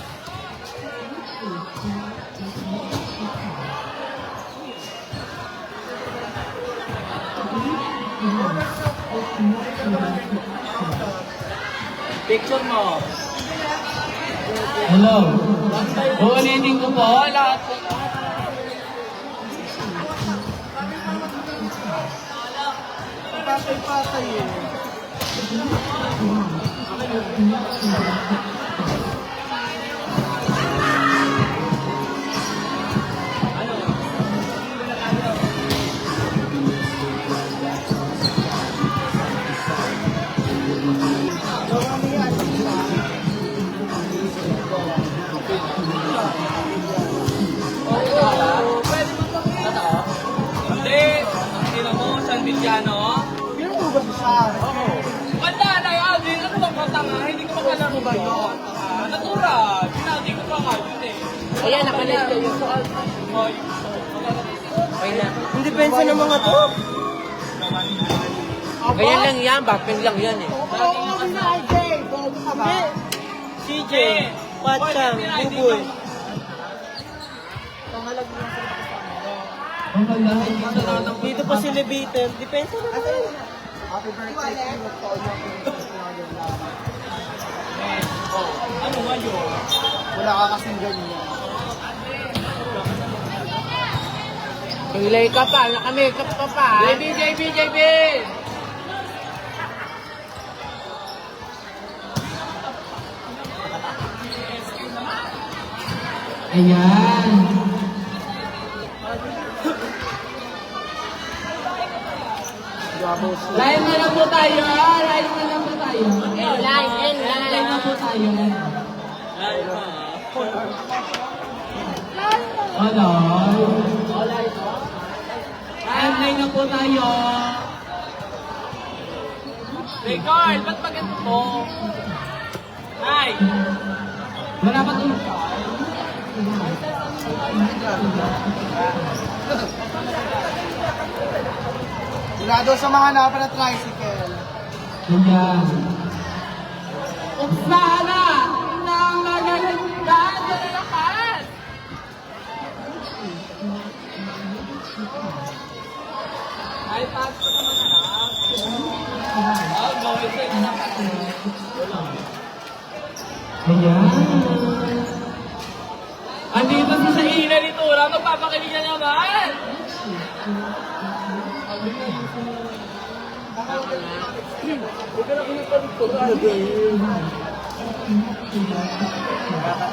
Picture mo. Hello. Uulitin ko po, lahat po. Patay-patay eh. Hindi. Sino mo? San Villano? Pero mo ba siya? Banda na Alvin, ano bang katanga? Hindi ko makalaro ba yun? Natural. Pinati ko pa nga yun eh. Ayan, nakalit kayo. Hoy. Hindi pensa ng mga to. Ganyan lang yan, bapping lang yan eh. Oo nga na RJ. Bobo ka ba? CJ, Patang, Buboy. Ang lahat dito na ng Dito pa si Leviter, depensa na naman. Happy birthday to you. Magtaon niyo ako. Ano nga yun? Wala ka kasing ganyan. Pilay ka pa, naka-makeup ka pa. JB! Ayan. Live na lang po tayo. Live na lang po tayo. Live na po tayo. Hello. Live na po tayo. Hey Carl, ba't maganda mo? Hi! Wala pa ito. Wala daw sa mga hanapan na tricycle. Ayan. Sana ng magaganda sa lakas. Ay, pass ko naman na. Oh, gawin ko yung naman. Ayan. Andito si sa ina ni Tura, magpapakilig na naman!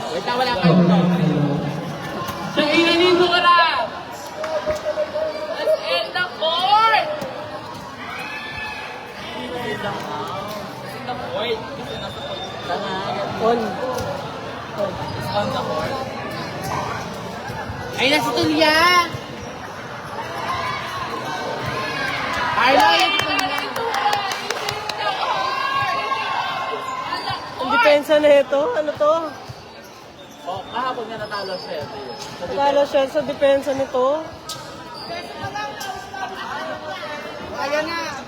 Wait lang, wala kayo. Sa ina ni Tura! Let's end the court! End the court? Kasi nasa court. On the court. Ay, nasa Tulya! Carlo, yung Tulya! Ang depensa na ito? Ano to? Oh, kahapon nga natalo siya. Natalo siya sa depensa nito? Ayan na.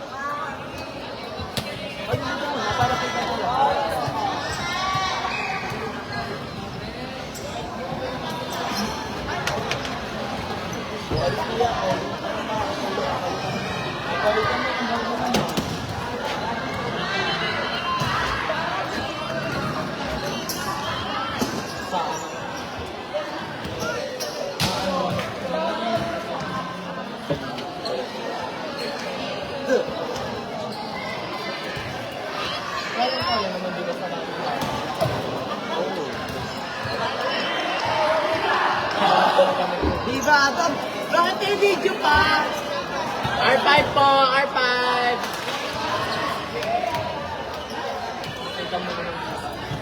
Diba, Adam? Bakit may video pa? R5 po, R5!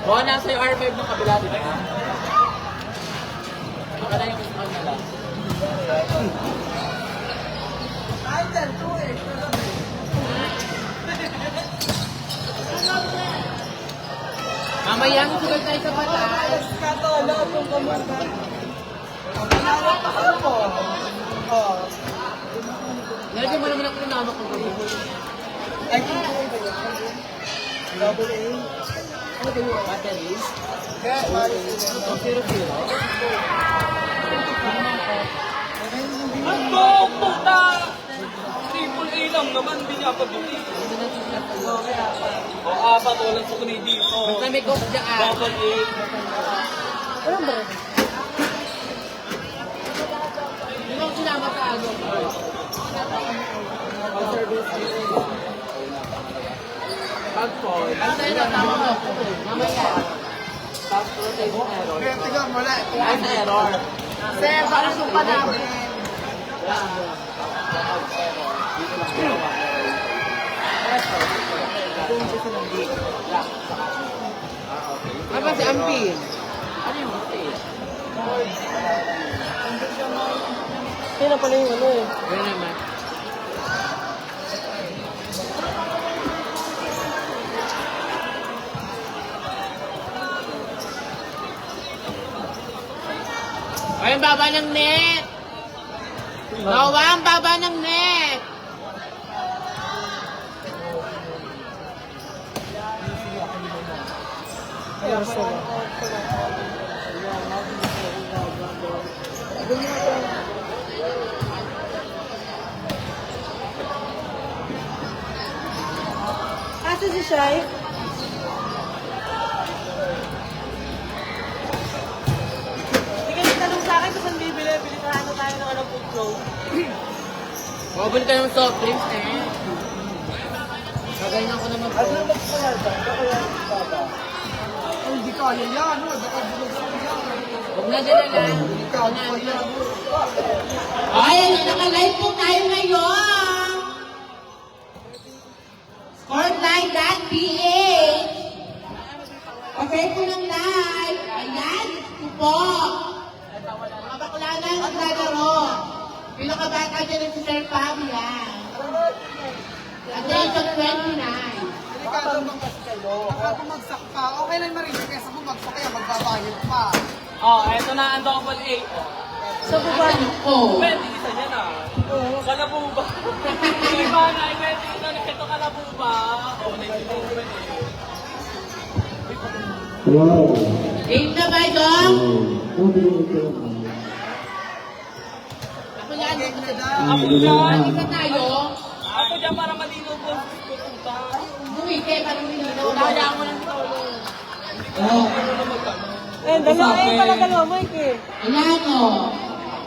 Buha na sa'yo R5 ng kabila, di ba? Baka na yung discount na lang. Ay, 2 eh. Mamaya ang sugal tayo sa batas. Katolo, kung kamusta. Pinawag pa ako. Oh. Nalagyan mo naman ang pinama ko. Ay, kung ba yun? Double A. Ano ba yung batteries? Kaya, Ano? Puta! Triple A lang naman, hindi niya pabili. O, apat, walang sukli dito. Basta may coke dyan. Double A. Anong ba? Hindi mo sinama sa ano. Pag-call. Basta yun, tama mo. Mamaya. kaya tiga mo lang. Error. Sir, para sumpa namin. Ano ba si Ampil? Sino pala yung ano eh? Gano'n naman. Ay, ang baba ng net! Bawa, ang baba ng net! Ayos na ba? Asa si Shai? Hindi ka nagtanong sa akin kung saan bibili. Bilisahan na tayo ng ano food flow. Mabili ka ng soft drinks eh. Kagayin ako naman po. Ay, hindi kaya yan. Baka bulog yan. Huwag na dala lang. Ikaw, kaya. Ay, naka-live po tayo ngayon! Sportline.ph Okay po ng live. Ayan, ito po. Mga bakla na yung maglalaro. Pinakabata dyan si Sir Fabi yan. Attention 29. Delikado bang kasi kayo? Nakapumagsak pa. Okay lang marinig kaysa bumagsak kaya magbabayad pa. Oh, eto na ang double A. Sa baba. Oh. Pwede isa niya na. Kalabuba. Iba na, pwede isa na ito kalabuba. Oh, naisinuban eh. Game na ba ito? Ako yan. Ako dyan. Isa tayo. Ako dyan para malinaw po. Pupunta. Bumike, parang nilinaw. Wala mo ng solo. Eh, dalawa eh pala dalawa, Mike eh. Ayan o.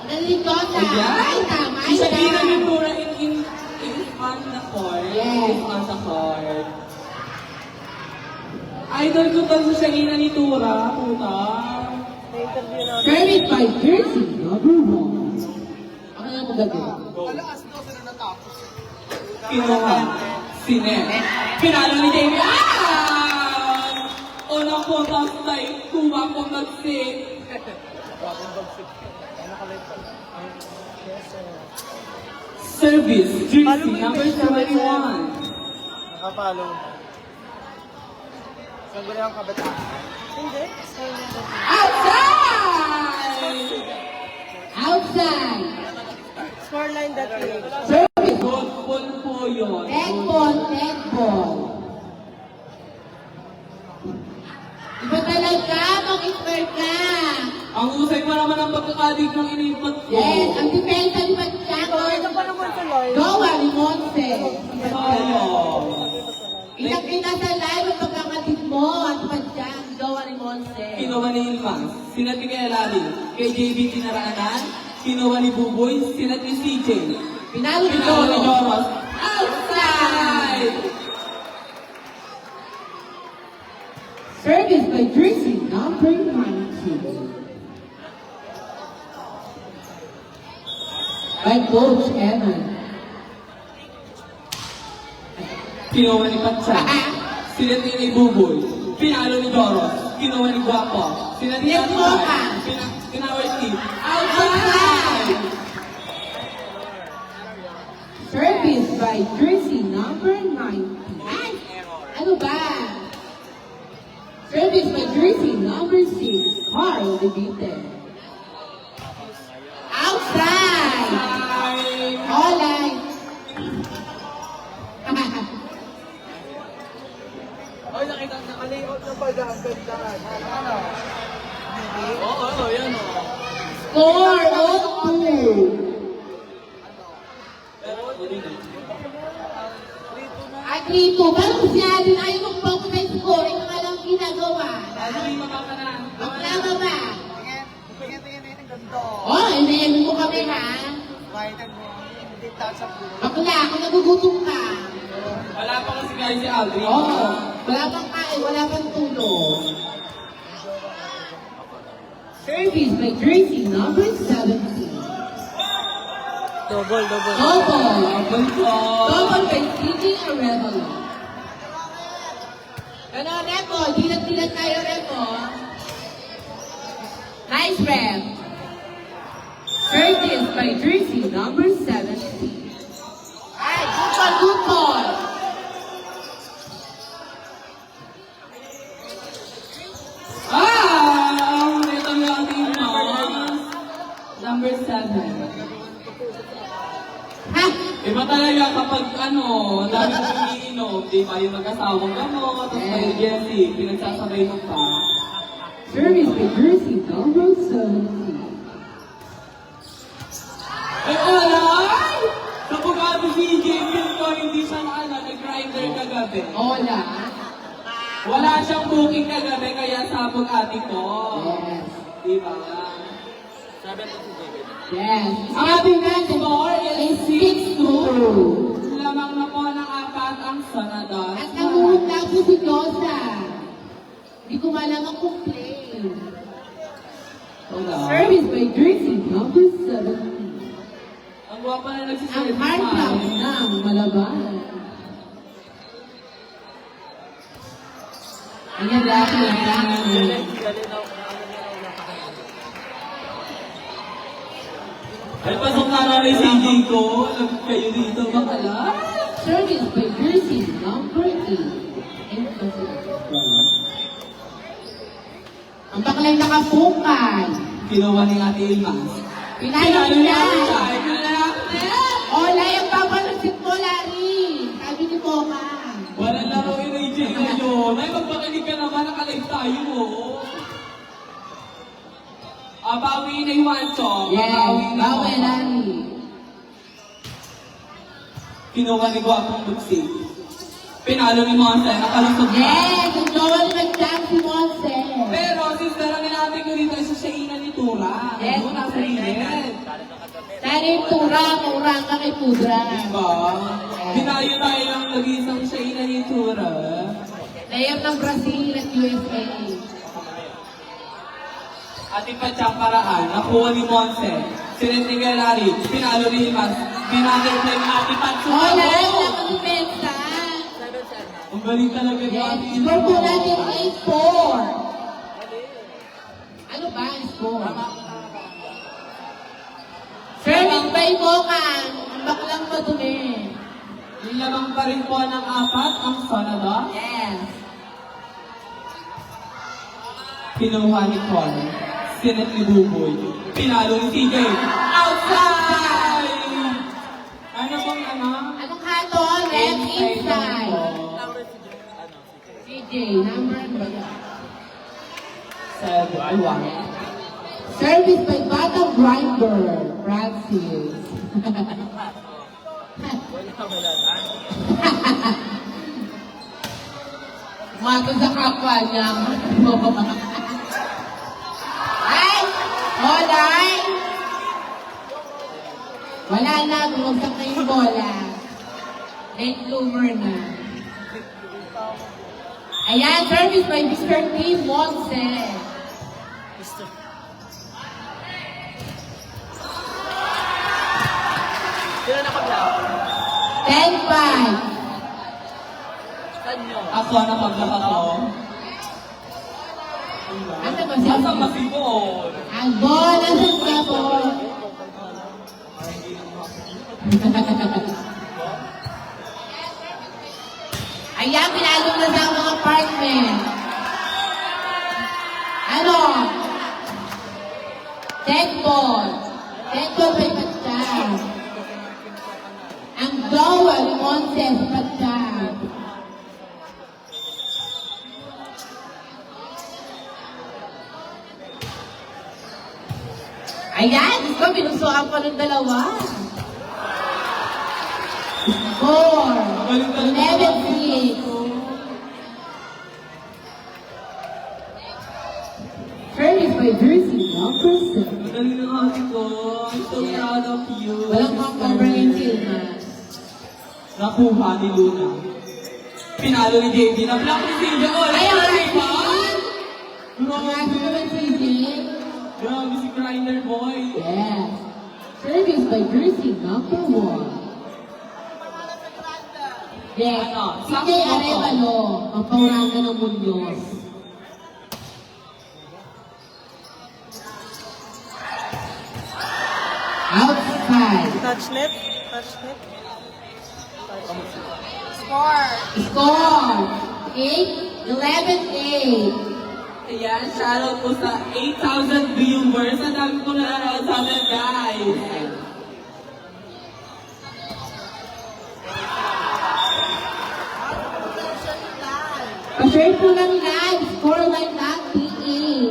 Nalito na. Ay, tama. Isa Ayan. din ang natura in on the court. Yes. On the court. Idol ko to sa ina ni Tura, puta. Na-interview na. Carried by Jersey, number 1. Ano yung magagawa? Alas 12 na natapos. Kinuha si Net. Pinalo ni Jamie. Unang punta sa kuha kong nag-save. Service, jersey number 71. Nakapalo. Saan ba yung kabataan? Hindi. Outside! Outside! Scoreline.ph Service. Football po yun. Dead ball, dead ball. Iba talaga, mag-expert ka. Ang usay pa naman ang pagkakadig ng inipat ko. Yes, ang depensa ni Pachaco. Ito pa naman sa live. Goa ni Monse. Sayang. Inakina sa live ang pagkakatid mo at Pachaco. Goa ni Monse. Kinuha ni Ilmas, sinati kay Elali, kay JB Tinaraanan, kinuha ni Buboy, sinati ni CJ. Pinalo ni Kinuha ni Joros. Joros. Outside! Service by Jersey, number 19. By Coach Evan. Kinuha ni Patsa, sinati ni Buboy, pinalo ni Joros, kinuha ni Guapo, sinati ni Yes, Mocha. kinuha ni Steve. Outside! Service by Jersey, number 19. Ay, ano ba? Service by jersey number 6, Carl Devite. Outside! All line. Oy, nakita naka-layout ng pag ang ganda nga. Ano? Oo, yan o. Score of 2. At 3-2. Parang si Alin ayaw mag-focus sa score. Ito nga lang ginagawa. Hindi mababa na. Maklama ba? Tingin, ganda. Oh, inayamin mo kami ha. Bahitan mo. Hindi touch up mo. Bakla, kung nagugutom ka. Wala pa kasi guys si Aldrin. Oo. Wala pang kain, wala pang tulog. Service by jersey number 17. Double. Double by CJ Arevalo. Ano, Repo? Dilat-dilat tayo, Repo. Nice rep. Service by jersey number 17. Ay, good ball. Ito yung ating number 7. Ha? Iba talaga kapag dami ko iniinom, di ba yung mag-asawang gamot, tapos kayo Jessie, pinagsasabay mo pa. Service by jersey number 17. Ay, alay! Sa pagkado si James ko, hindi siya nag-grinder kagabi. Hola. Wala siyang booking kagabi, kaya sabog ate ko. Yes. Di ba? Yes. Ang ating next score is 6-2. lamang na po ng 4 ang Sanada. At namuhot lang po si Diyosa. Hindi ko malamang complain. Wala. Service by jersey number 17. Ang guwapa na Ang nagsiservice hard round ng Malaban. Ayan laki na lang. Ay, pasok na na rin si Jing ko. Alam kayo dito, bakala? Service by jersey number 8. Ang baklay nakapukay. Kinuha ni Ate Ilmas. Pinalo niya. Pinalo Ola, yung papanagsit mo, Larry. Sabi ni Boka. Walang laro yung AJ ngayon. Ay, magpakinig ka naman. Nakalive tayo, oh. Bawi na yung Wancho. Yes, bawi, Larry. Kinuha ni Guapong Buksi. Pinalo ni Monse. Nakalusog na. Yes, ang jowa ni Magdang si Monse. Pero, sister, ang natin ko dito, isa siya ina ni Tura. Yes, Ano, nasa init. Dari yung tura, maurang ka kay Pudra. Diba? Binayo tayo ng nag-isang siya ina ni Tura. Layap ng Brazil at USA. Ating patsang paraan, nakuha ni Monse. Sinet ni Galari, pinalo ni Imas. Binaterplay ni Ate Patso. Hola, wala kang depensa. Ang galing talaga ni Yes, Ate score po Ilma. natin 8-4. Ano ba ang score? Serving by Bokan. Ang baklang madumi. Nilamang pa rin po ng 4 ang Sanada. Yes. Kinuha ni Con. Sinet ni Buboy. Pinalo ni CJ. Outside! Ano bang Anong hato? Left inside. CJ, number 7-1. Service by Bata Grinder. Francis. Mato sa kapwa niya. Ay! Holay! Wala na, bumagsak na yung bola. Late bloomer na. Ayan, service by Mr. P. Monse. Sino nakablock? 10-5. Saan nyo? Ako nakablock ako. Asa ba si Asa ba si Bon? Ang bola sa sabo. Ayan, pinalo na sa mga apartment. Ayan, Diyos ko, pinusuan ko ng dalawa. Score. 11-6. Service by Jersey, number 7. Magaling na kasi ko. I'm so proud of you. Walang comprehensive na. Nakuha ni Luna. Pinalo ni JB. Na-block ni CJ. Oh, Ay, nakuha wala ni si ba? Jean. Grabe naman si Jean. Grabe si Grinder Boy. Yes. Service by Jersey, number 1. Yes. Ano? CJ Arevalo, ang pauranga ng Muñoz. Outside. Touch net? Touch net? Score! Score. 11-8. Ayan, shoutout po sa 8,000 viewers. Ang dami ko nanonood sa amin, guys. Pa-share po ng live. Scoreline.pa.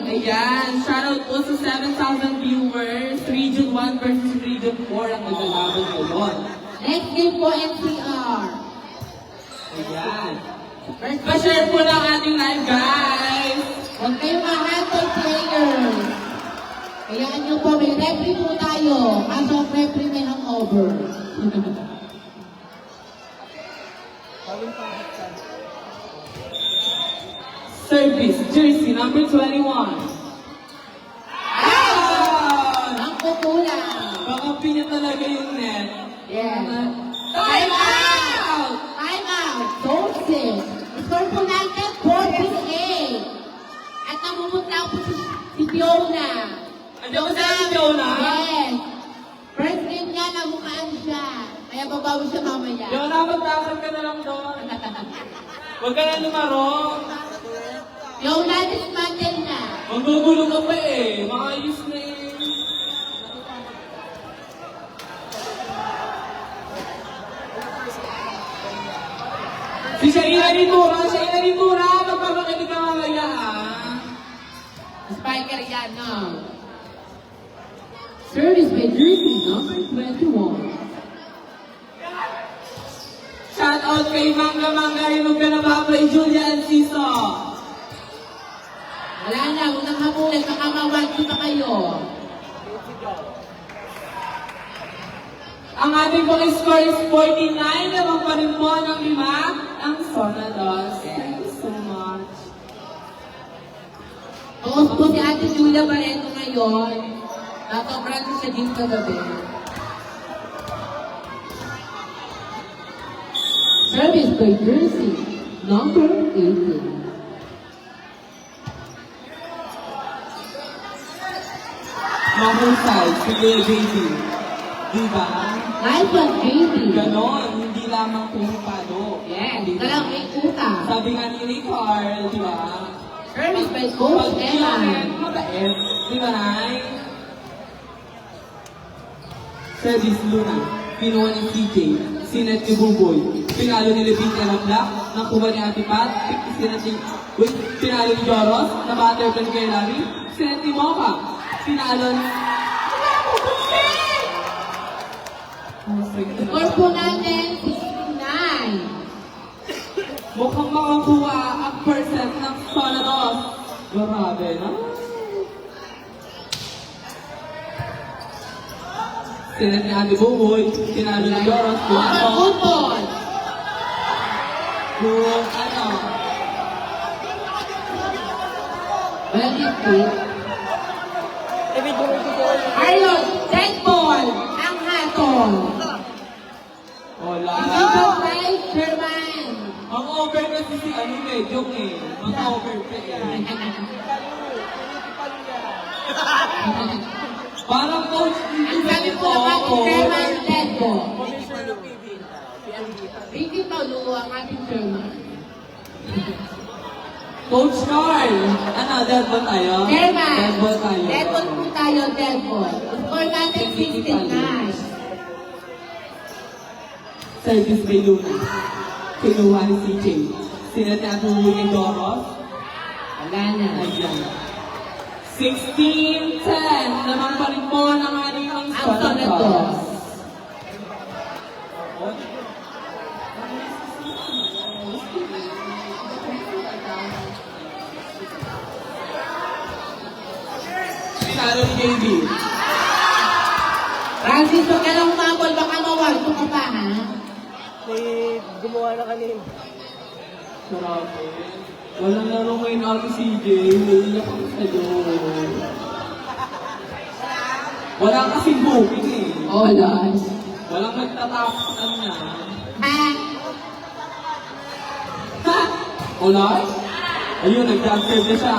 Ayan, shoutout po sa 7,000 viewers. Region 1 versus Region 4 ang naglalaban ngayon. Next game po, NCR. Ayan. Pa-share po ng ating live, guys. Huwag kayong mahatol players. Kayaan nyo po, may referee po tayo. Kaso ang referee may hangover. Service, jersey number 21. Ah! Ang kukulang. Baka pinya talaga yung net. Yes. Time out! Time out. Don't sit. Score po natin 4-8. At namumunta po si Fiona. Andiyan ko sa Fiona? Yes. First game niya, namukaan siya. Kaya babawi siya mamaya. Fiona, magtakal ka na lang doon. Huwag ka na lumarong. Fiona, dismantle na. Magugulo ka pa eh. Maayos na eh. Si Shaina Ritura, magpapakinig ka mamaya ah. Spiker yan, no? Service by Jersey, number 21. Shout out kay Mangga Mangga, hinog ka na babay, Julia Enciso. Wala na, huwag nang habulin, baka mawag kita kayo. Ang ating pong score is 49, naman pa rin po ng 5, ang Sonados. Thank you so much. Post po si Ate Julia Barreto ngayon. Nakabrand siya din kagabi. Service by Jersey, number 18. Mahusay, si Kuya JB. Diba? Live on JB. Ganon, hindi lamang pumipado. Yes, Diba? talang may utang. Sabi nga ni Carl, di ba? Service by Coach Emma. Mabait. Di ba, Nay? Service Luna. Pinuha ni CJ. Sinet ni Buboy. Pinalo ni Levita na Black. Nakuha ni Ate Pat. Pinalo ni Joros. Na-butterfly kay Larry. Sinet ni Mocha. Pinalo ni... Score po natin 69. Mukhang makakuha ang percent ng Sonados. Grabe, no? Sinet ni Ate Buboy. Pinalo ni Joros. Football. Kung ano, Walang gift. David, bumibigay. Arlon, dead ball. Ang hatol. wala. Ang ikaw kay Sherman. Ang over kasi si ano medyo eh. Ang over pa eh. Parang coach Ang sabi po naman ni Sherman, dead ball. Commissioner PB. Hindi pa luwa ang ating Sherman. Coach Carl! Ano, dead ball tayo? Sherman. Dead ball tayo. Dead ball po tayo, dead ball. Score natin 69. Service kay Luna. Kinuha ni CJ. Sinat na tuloy ni Doros. Wala na. Ayan. 16-10. Lamang pa rin po ng ating Ang Sonados. Sonados. Pinalo ni JB. Francis, huwag ka lang umabol, baka mawag ka pa, ha? May gumawa na kanina. Sarap eh. Walang laro ngayon ako si CJ. Naiiyak ako sa'yo. Wala kasing booking eh. Wala. Walang magtatapos ka na. Ha? Ha? Wala? Ayun, nag-transfer na siya.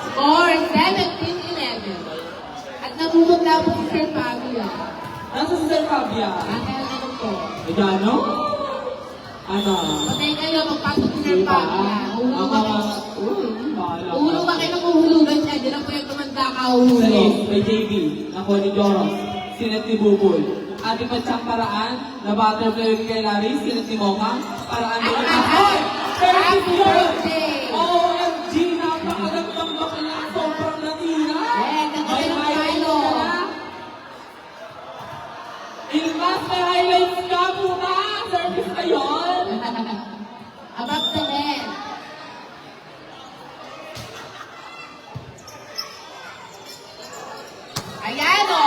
Score 17-11. At namumugla po si Sir Fabio. Nasa si Sir Fabia. Kaya naman po. Eh, gano? Ano? Patay kayo, magpasok si Sir Fabio. Uhulog ba kayo? Bahala ka. Uhulog ba kayo ng uhulugan niya? Di lang po yung tumanda ka Sa uhulog. is, may JB, ako ni Joros, sinet ni Buboy. Ating patsang paraan, na butterfly kay Larry, sinet ni Mocha, paraan din ni Hoy! Happy birthday! OMG! Napakagandang bakla! Sobrang latina! Yes, ang May ganda ng highlights palo. ka na! Ilmas, may highlights ka muna! Service ka yun! Above the head. Ayan o!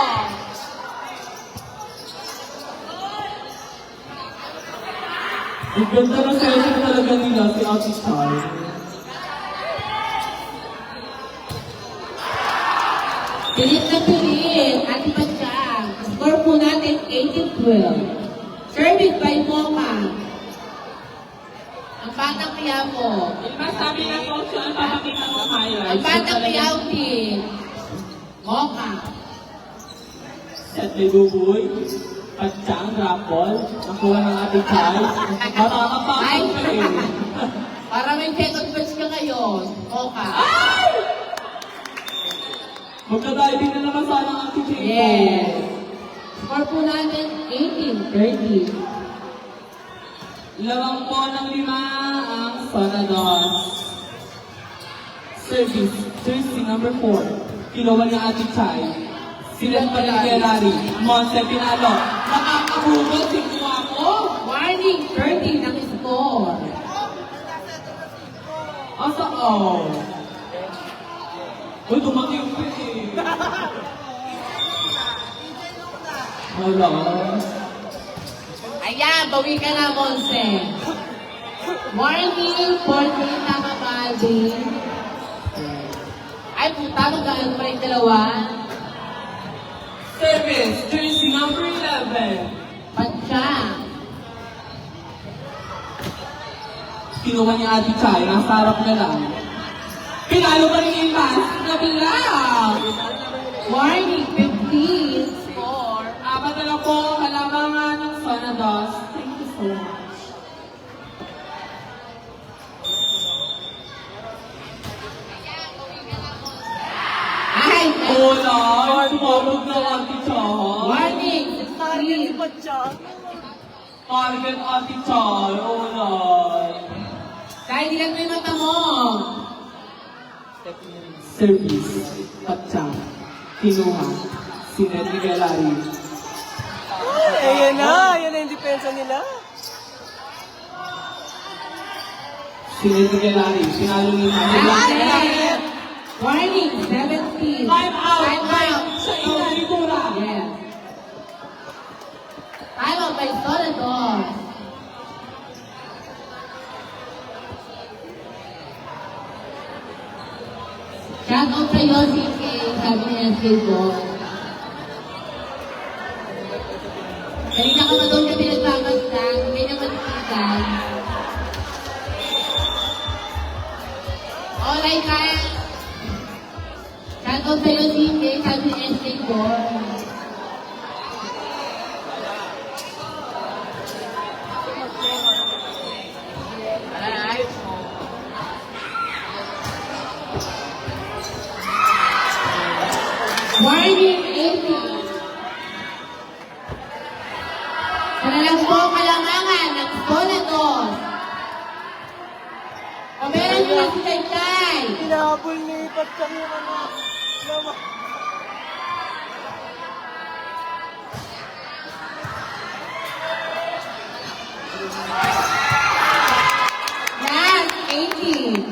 Ang ganda ng session talaga nila si Ate Char. Pilit na pilit. Ati Patsang. Score po natin 18-12. Service by Mocha. Ang batang Quiapo. Ilmas, sabi na po siya, papakita mo ang highlights. Ang batang Quiapo team. Mocha. Set ni Buboy, Patsang, drop ball, nakuha ng Ate Char. Matatapakan ka eh. Para may second batch ka ngayon. Mocha. Magka-diving na naman sana ang Ate Char. Yes. Score po natin 18-30. Lawang po ng 5 ang Sonados. Service, jersey number 4. Kinuha niya Ate Chai. Silat pa rin kay Larry. Monse pinalo. Nakakabugol si Kuwako. Warning 30 ng score. Asa ko? Uy, tumaki yung pwede. Wala. Ayan, bawi ka na, Monse. Warning 14 na kabali. Ay, puta, magkano pa rin dalawa? Service, jersey number 11. Patsang. Kinuha niya Ate Chai, nasa harap na lang. Pinalo pa rin yung pass. Nabilang! Warning 15 score. Apat na lang po kalamangan ng Sonados. Thank you so much. Ay, Hola! Tumabog na Ate Chai. warning Target si 16. Patsang. Target Ate Chai. Hola! Dahil dilag mo yung mata mo. Service. Patsang. Kinuha. Sinet ni Galari. Ayan na, ayan na yung depensa nila. Sinet ni Galari. Pinalo ni Warning. Warning 17. Time out! Time out. Sa inalitura! Yes. Time out by Sonados. Shout out sa iyo, CK. Sabi niya si Boy. Kanina ka ba doon ka pinagpapagtan? Hindi naman ikitan. Alright, kaya. Shout out sa iyo, CK. Sabi niya si Boy. Warning 80. Kanalang po kalamangan ng Sonados. Pamera niyo na si Tay Tay. hinahabol ni Patsyang yung ano. Last 80.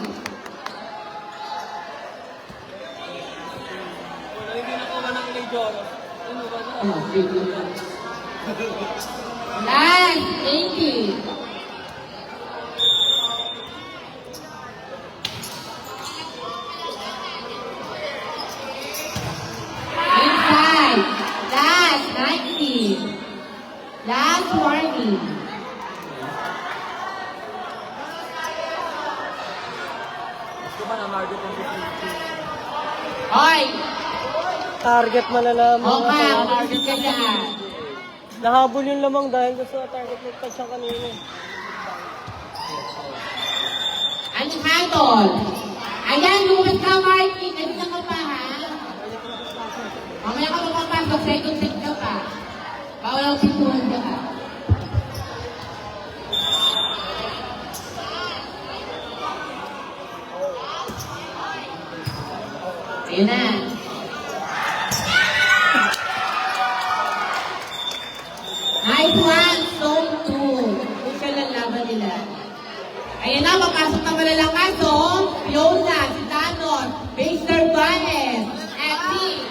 Wala hindi na ko manang kay Joros. Ano ba na? Last 80. Inside. Last 90. Last warning. Gusto ba na Margot ang 50? Hoy! Target malalaman. Okay, market ka dyan. Nahabol yung lamang dahil sa target ni Patsyang kanina. Ang hatol. Ayan, lumas ka, Marky. Kanina ka pa, ha? Mamaya ka mapapasok, second set ka pa. Bawal ang pintuan ka pa. Ayun na. Nice one, zone 2. Kung siya lang laban nila. Ayan na, papasok na malalakas, oh. Fiona, si Tanon, Baster Baez, Abby,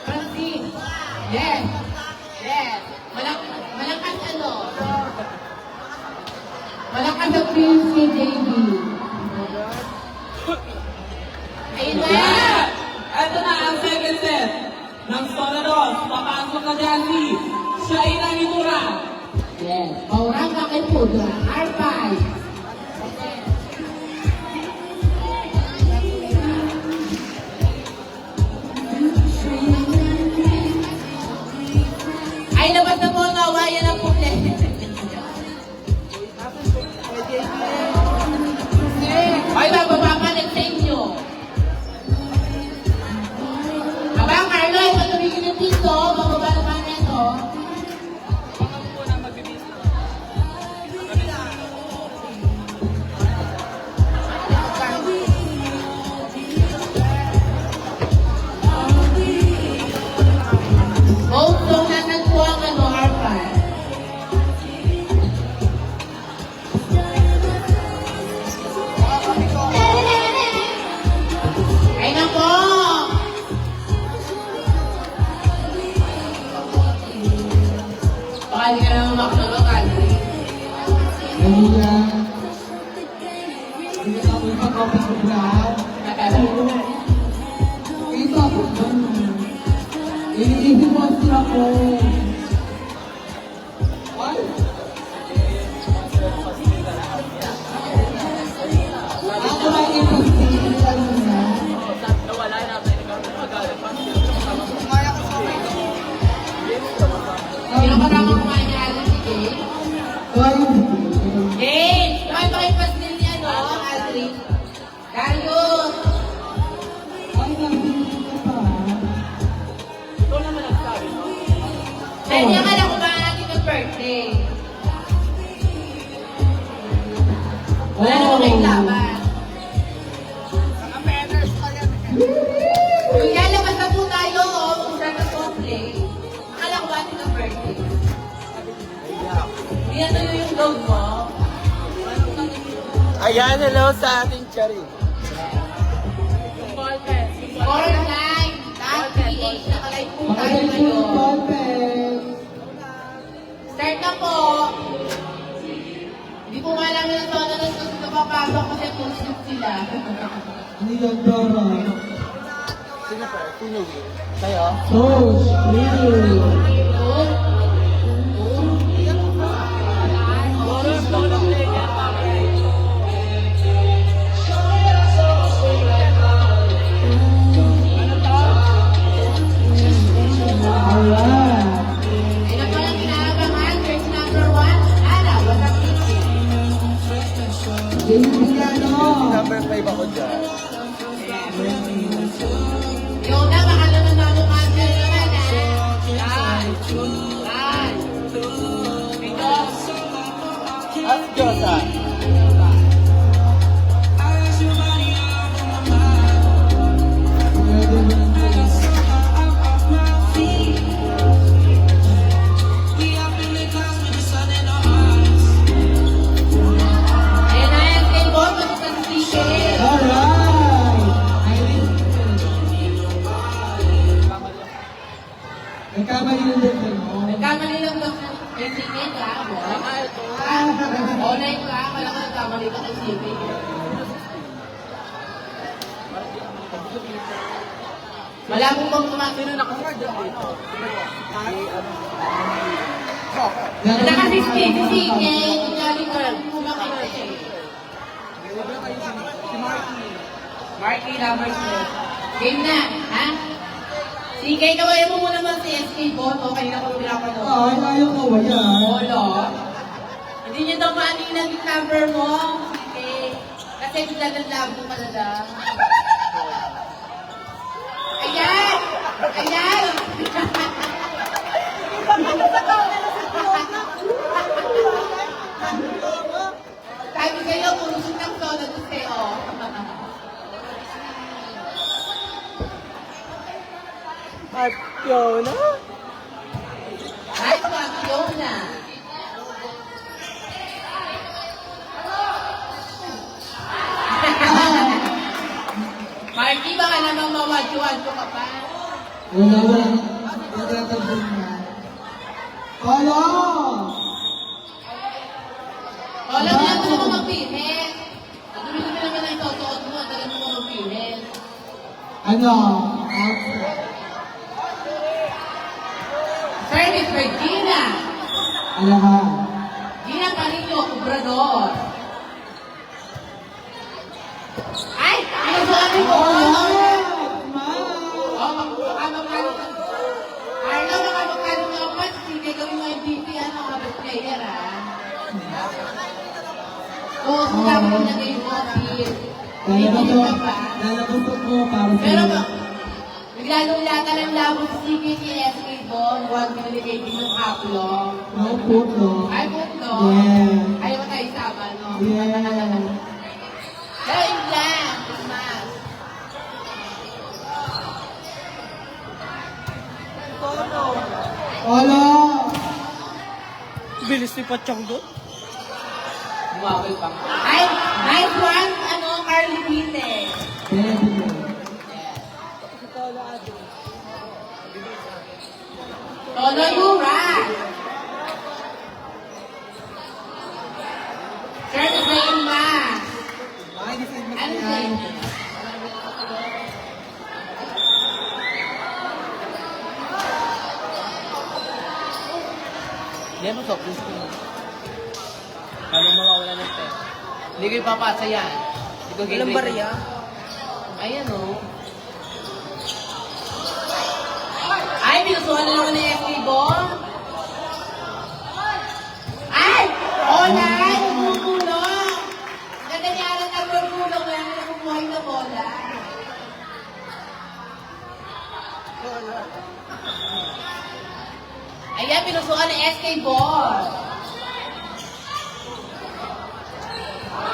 Francis. Yes. Yes. Malakas ano? Malakas ang PNC, JB. Ayun na. Ito na ang second set ng Sonados. Papasok na dyan si Shaina Nitura. Yes. Maurang ka kay Pudra. R5. Ay, labas na po ang awayan ng puple. Ay, bababa pa ng sa inyo. Aba, Carlos, patumigin ng dito. Bababa naman ito. Both zone na nagkuha ang ano, R5. Ay nako! Baka di ka naman makalakal. Kanina, hindi na ako ipag-office ko brown. Ito ako, i-demonster ako. Ay! Ako ba i-demonster kanina? Nawala na tayo nagkagalit pa. Sino ka naman kumain niya alam si Jane? Jane! Kumain ba kayo pastil niya, no? Aldrin? Darius! Ay, nabibigyan ka pa. Ikaw naman nagsabi, no? Dahil niya ka na kumain natin ng birthday. Wala naman kayong laban. Kung lalabas na po tayo, mag-start na po ang play. Akala ko ba natin ng birthday? Hindi na tuloy yung load mo. Ayan, hello sa ating Cherry. Score line. Last PH. Nakalive po tayo ngayon. Start na po. Hindi po nga namin ang tono na susunod na papasok kasi full shift sila. Ano yung Dora? Sino pa? Sino? Kayo? Coach, please. Alright. Ayun na po lang kinakabangan. First number 1. Ana, what's up, Jaybiano. Number 5 ako dyan. Yung na, baka naman mamukansel naman, ha? Yan. Yan. Ito. At Diyosa. Malabo bang kumakita? Sino naka-award dito? Wala kasi si CK, kunyari ko lang kumakita eh. Si Marky. Marky Lovers List. Game na, ha? CK, kawayan mo muna mga si SK Bot, o kanina ko pinapanood. Ay, ayaw ko ba yan? Olo. Hindi niyo daw maaninag yung number mo, CK. Kasi naglalabo ka na lang. Ayan! Ayan! Sabi kayo, puro ng soda doon sa'yo. At Fiona? Nice one, Fiona. Marky, baka namang mawadyo-wadyo ka pa. Wala. Nagtatagpon na. Hala! O, alam mo naman magpilit. Dumi-dumi naman ang isusuot mo, ang tagal mo magpilit. Ano? Service for Gina. Ano ka? Gina Parillo, Obrador. Ay! Pinusuan mo! Arlo, baka magkano nga pa, sige, gawin mo MVP, ano, habit player, ha? Oo, sinabi ko na kayo mo, Phil. MVP ka pa. Lalabasok mo para sa Pero ba, biglalong lata ng labo sa CKT SK Bon, huwag binigay din ng haplo. No puto. Ay, puto. Yeah. Ayaw tayo sama, no? Yeah. Pero yun lang, mas. Hala! Bilis ni Pachang doon. Bumabal pa. Ay, nice one, ano, Carly Pite. Pwede mo. Tolo Yura. Service na yung mas. Ano din? Hindi mo soft drinks ko. Paano mawawala ng pera? Hindi ko ipapasa yan. Ito Ilang barya? Ayan o. Ay, pinusuhan na naman ni FK Bon. Ay! Bola! Gumugulong! Gaganyaran ang gumugulong. Wala na nakumuhay na bola. Ayan, pinusuhan ni SK Bon.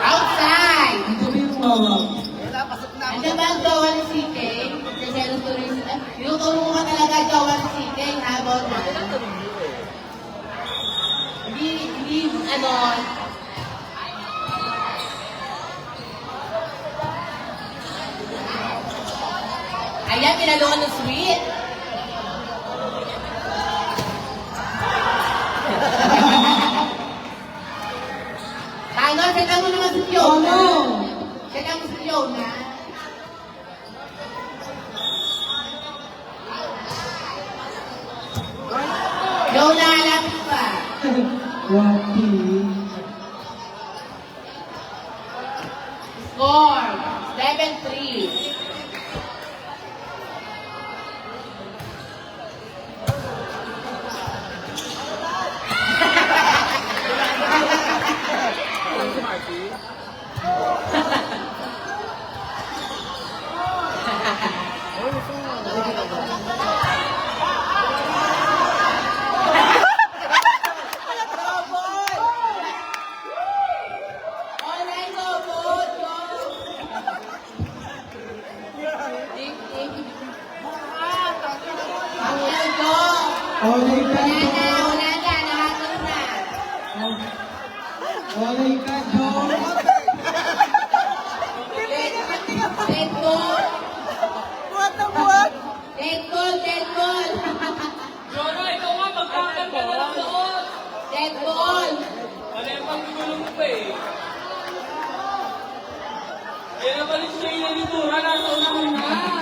Outside! Ito ba yung mawag? Ano ba ang gawa ng CK? Kasi tinutulong ko talaga gawa ng CK, habol na. Hindi, ano, ayan, pinaluan ng sweet. Ano, sila mo naman si Fiona. Sila mo si Fiona. Fiona, lapit pa. Wati. Score, 7-3. Online go, go, go. Ding, ding. Online go. Olay ka, Wala na, nahatol na. Olay ka, Joe. Dead goal. What the fuck? Dead goal, dead goal. Jonah, ikaw nga, magkakan ka na lang doon. Dead goal. Wala yung pagkagulong mo pa eh. Yan na balik siya yung nalibura, nasa unahan na.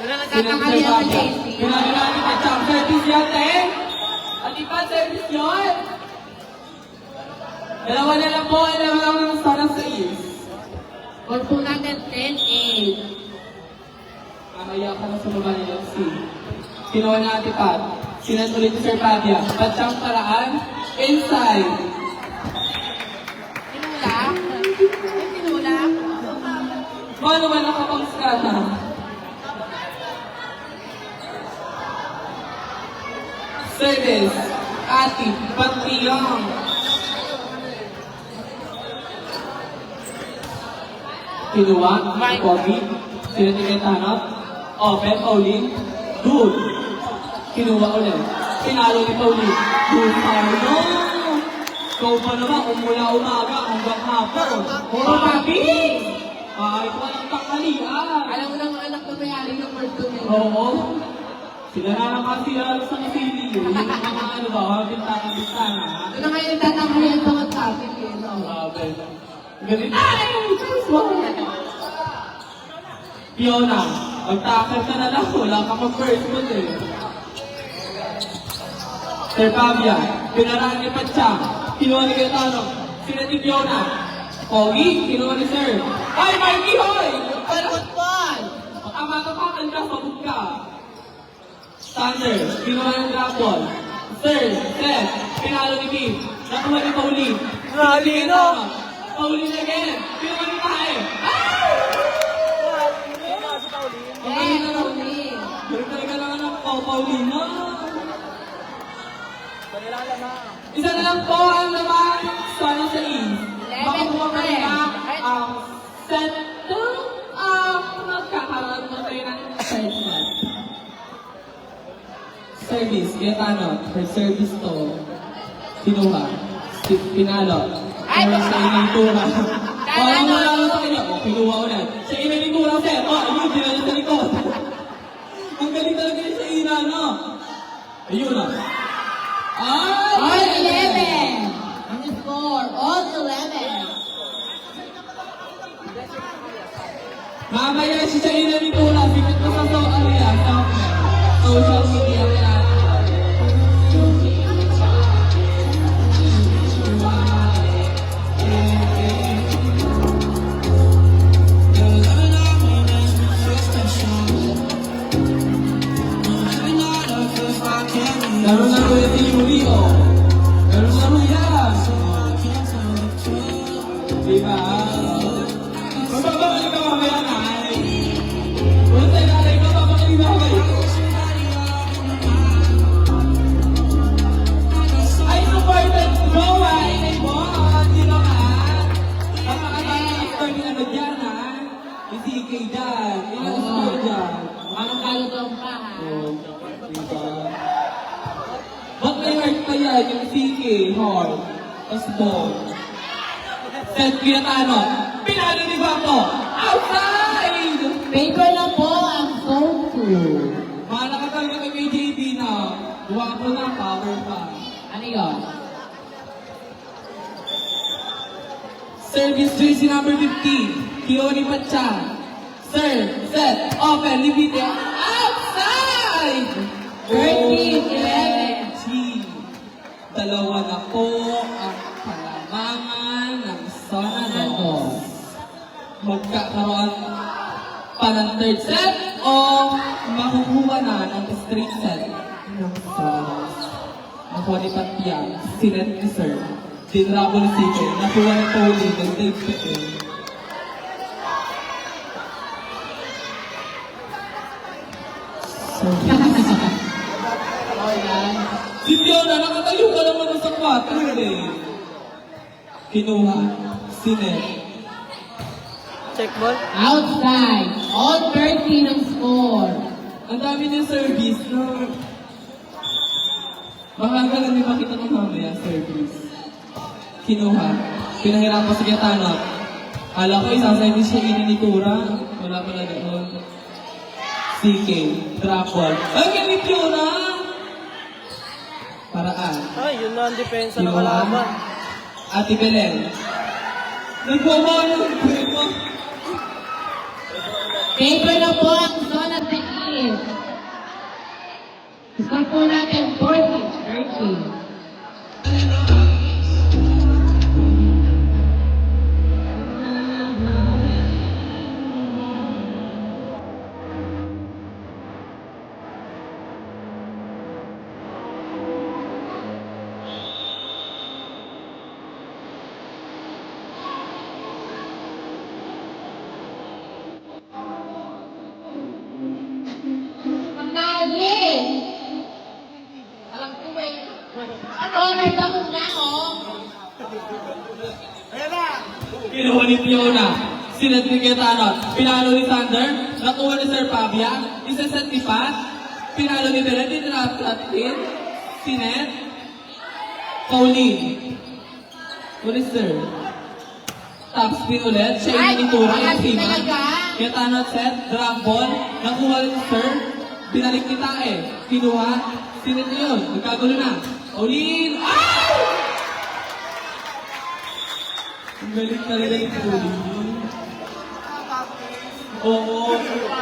Doon na Tatanghali ang JC. Pinalo na Atipat siya. Service yan, te. Atipat, service yun. Dalawa na lang po. Alam mo lang ng sarang sa is. Score po natin 10-8. Mamaya ka na sa baba ni MC. Kinuha na Atipat. Sinan ulit ni Sir Pavia. Ba't siyang paraan? Inside. Tinula? Tinula? Paano ba nakapangs ka na? Service. Ati. Patiyong. Kinuha. Pogi. Sinatigetano. Open. Pauline. Good. Kinuha ulit. Pinalo ni Pauline. Good. Paulo. Ikaw pa naman, umula umaga hanggang hapon. Puro papi! Kahit walang tanghalian. Alam mo ng anak na may-ari ng Porto Oo. Sila na naman sila sa nasili. Yung mga ano ba, mga bintana-bintana. Ito na ngayon tatanghali ang mga topic eh, no? Grabe. Ganito. Ay! Choice mo! Fiona, magtakal ka na lang. Wala ka mag-first mood eh. Sir Pavia, pinaraan ni Patsyang. Kinuha ni Gaetano. Sila ni Fiona. Pogi, kinuha ni Sir. Ay, Marky, hoy! Football! Baka matapakan ka, pagod ka. Thunder, kinuha ng grapple. Sir, Seth, pinalo ni Kim. Nakuha ni Pauline. Ralino! Pauline again. Kinuha ni Tae. Yes, Tony! Pero talaga naman ang Pauline. Isa na lang po ang naman sana sa East. Makukuha ka nila ang set to magkakaroon mo tayo ng assessment. Service, Gaetano, her service to kinuha. Pinalo. Ay, Pero sa inyong tura. Parang wala na sa kanya. O, kinuha ulit. Siya ina ni Turang Sir. O, ayun, dinala sa likod. Ang galing talaga ni siya ina, no? Ayun na. All 11. Ang score, all 11. Mamaya si siya ina ni Turang. Bigat ko sa social media. Kaya laro na ulit si Yuri, oh. Laro yan. Diba? Magbabalik ka mamaya na. Kung sa ilalay ka, papakali mamaya. Ay, supported Joa, inay mo. Sino ka? Napakatay na score ni ano dyan, ha? Yung CK dyan. Yung ang score dyan. Parang kalutong pa, ha? Oh, diba? Ba't may heart pa yan? Yung CK, heart. Tapos ball. Set Cayetano. Pinalo ni Bato. Outside! Paper na po ang zone 2. Mahala ka talaga kay JB na. Guwapo na, power pa. Ano yun? Service jersey number 15. Kioni Pacha. Serve, set, open, libite. Outside! 13-11. Dalawa na po ang kalamangan ng Sonados. Magkakaroon pa ng third set o makukuha na ng straight set ng Sonados. Nakuha ni Patya, sinet ni Sir. Dinrabo ni CK, nakuha ni Tony, nag-take set eh. Si Fiona, nakatayo ka naman sa 4 eh. Kinuha, sinet. Check ball. Outside. All 13 ang score. Ang dami ng service, no? Baka lang di makita ng mamaya, service. Kinuha. Pinahirapan sa Cayetano. Kala ko isasay din siya ina ni Tura. Wala pala doon. CK. Drop ball. Ay, ganit yun ah! Paraan. Ay, yun na ang depensa ng Kinuha. kalaban. Ate Belen. Nagpamano. Paper na po ang zone at the east. Score po natin 40-13. Kinuha ni Fiona. Sinet ni Cayetano. Pinalo ni Thunder. Nakuha ni Sir Pabia. Isaset ni Pat. Pinalo ni Belen. Dinrap-trap-in. Sinet. Pauline. Ulit Sir. Top spin ulit. Siya yung initura yung Sima. Cayetano set. Drop ball. Nakuha ni Sir. Binalik ni Tae. Kinuha. Sinet niya yun. Nagkagulo na. Pauline. Ay! Ang galing talaga yung Pauline. Oo.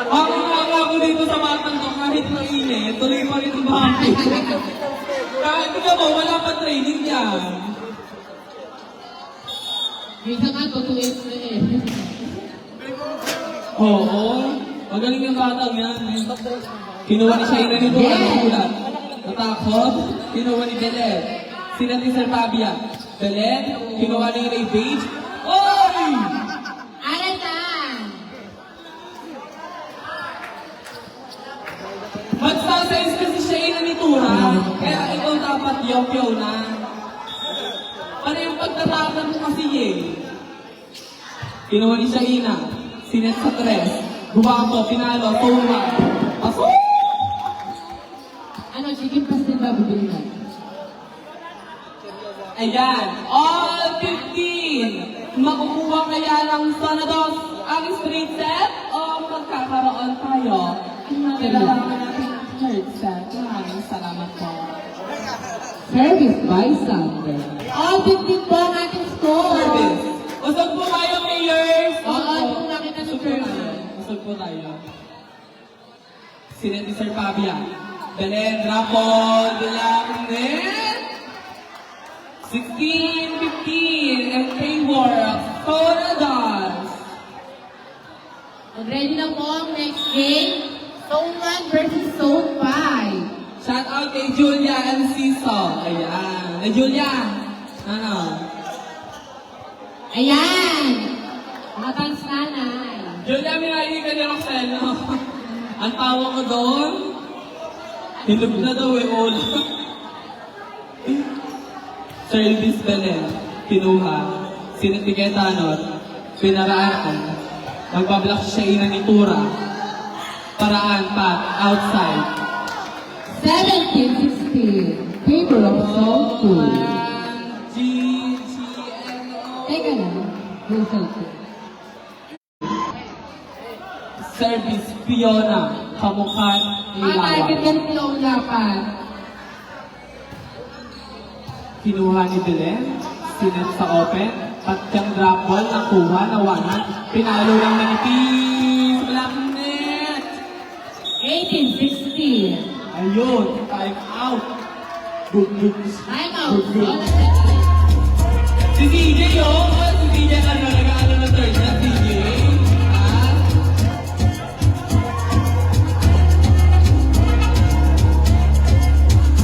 Ang ako dito sa batang to, kahit mainit, tuloy pa rin umahapin. Kahit ikaw mo, wala pa training yan. Minsan nga, tutuin mo eh. Oo. Magaling yung batang yan. Kinuha ni Shaina nito, nagulat. Natakot, kinuha ni Belen. Sina ni Sir Fabia. Belen, kinuha ni Ray Page. Oy! Alatan! Magsasayos kasi Shaina ni Tura. Kaya ikaw dapat yaw-yaw na. Ano yung pagtatakan mo kasi eh? Kinuha ni Shaina. Sinet sa 3. Guwapo, pinalo, Tura. Pasok! Ano, chicken pastel ba bibili natin? Ayan, all 15! Makukuha kaya ng Sonados ang straight set o magkakaroon tayo ng kailangan natin third set? Maraming salamat po. Service by Sander. All 15 po ang ating score. Service. Usog po tayo, players! Oo, kung nakita ng service. Usog po tayo. Sineti Sir Pabia. Belen, Rapon, Bilang, Net. 16, 15, and favor of Sonados. Ready na po ang next game. Zone 1 versus Zone 5. Shout out kay Julia and Ciso. Ayan. Na Julia. Ano? Ayan! Mga thanks nanay. Julia, minahili ka ni Roxelle, no? Ang tawa ko doon, hilog na daw eh, ulo. Service Belen, kinuha. Sinitiketanot, pinaraan. Magbablock siya ina ni Tura. Paraan, pat, outside. 17-16. Favor of Zone 2. GGNO. Teka lang. Result ko. Service, Fiona. Kamukhan, Target Ilawan. yan sila ulapan. Kinuha ni Belen. Sinet sa open. Patsyang drop ball, nakuha, nawanan. Pinalo lang ng team. Black net. 18-16. Ayun, time out. Good, good. Time out. Good, good. Si CJ, oh. Si CJ, nag-ano na third na, CJ. Ah.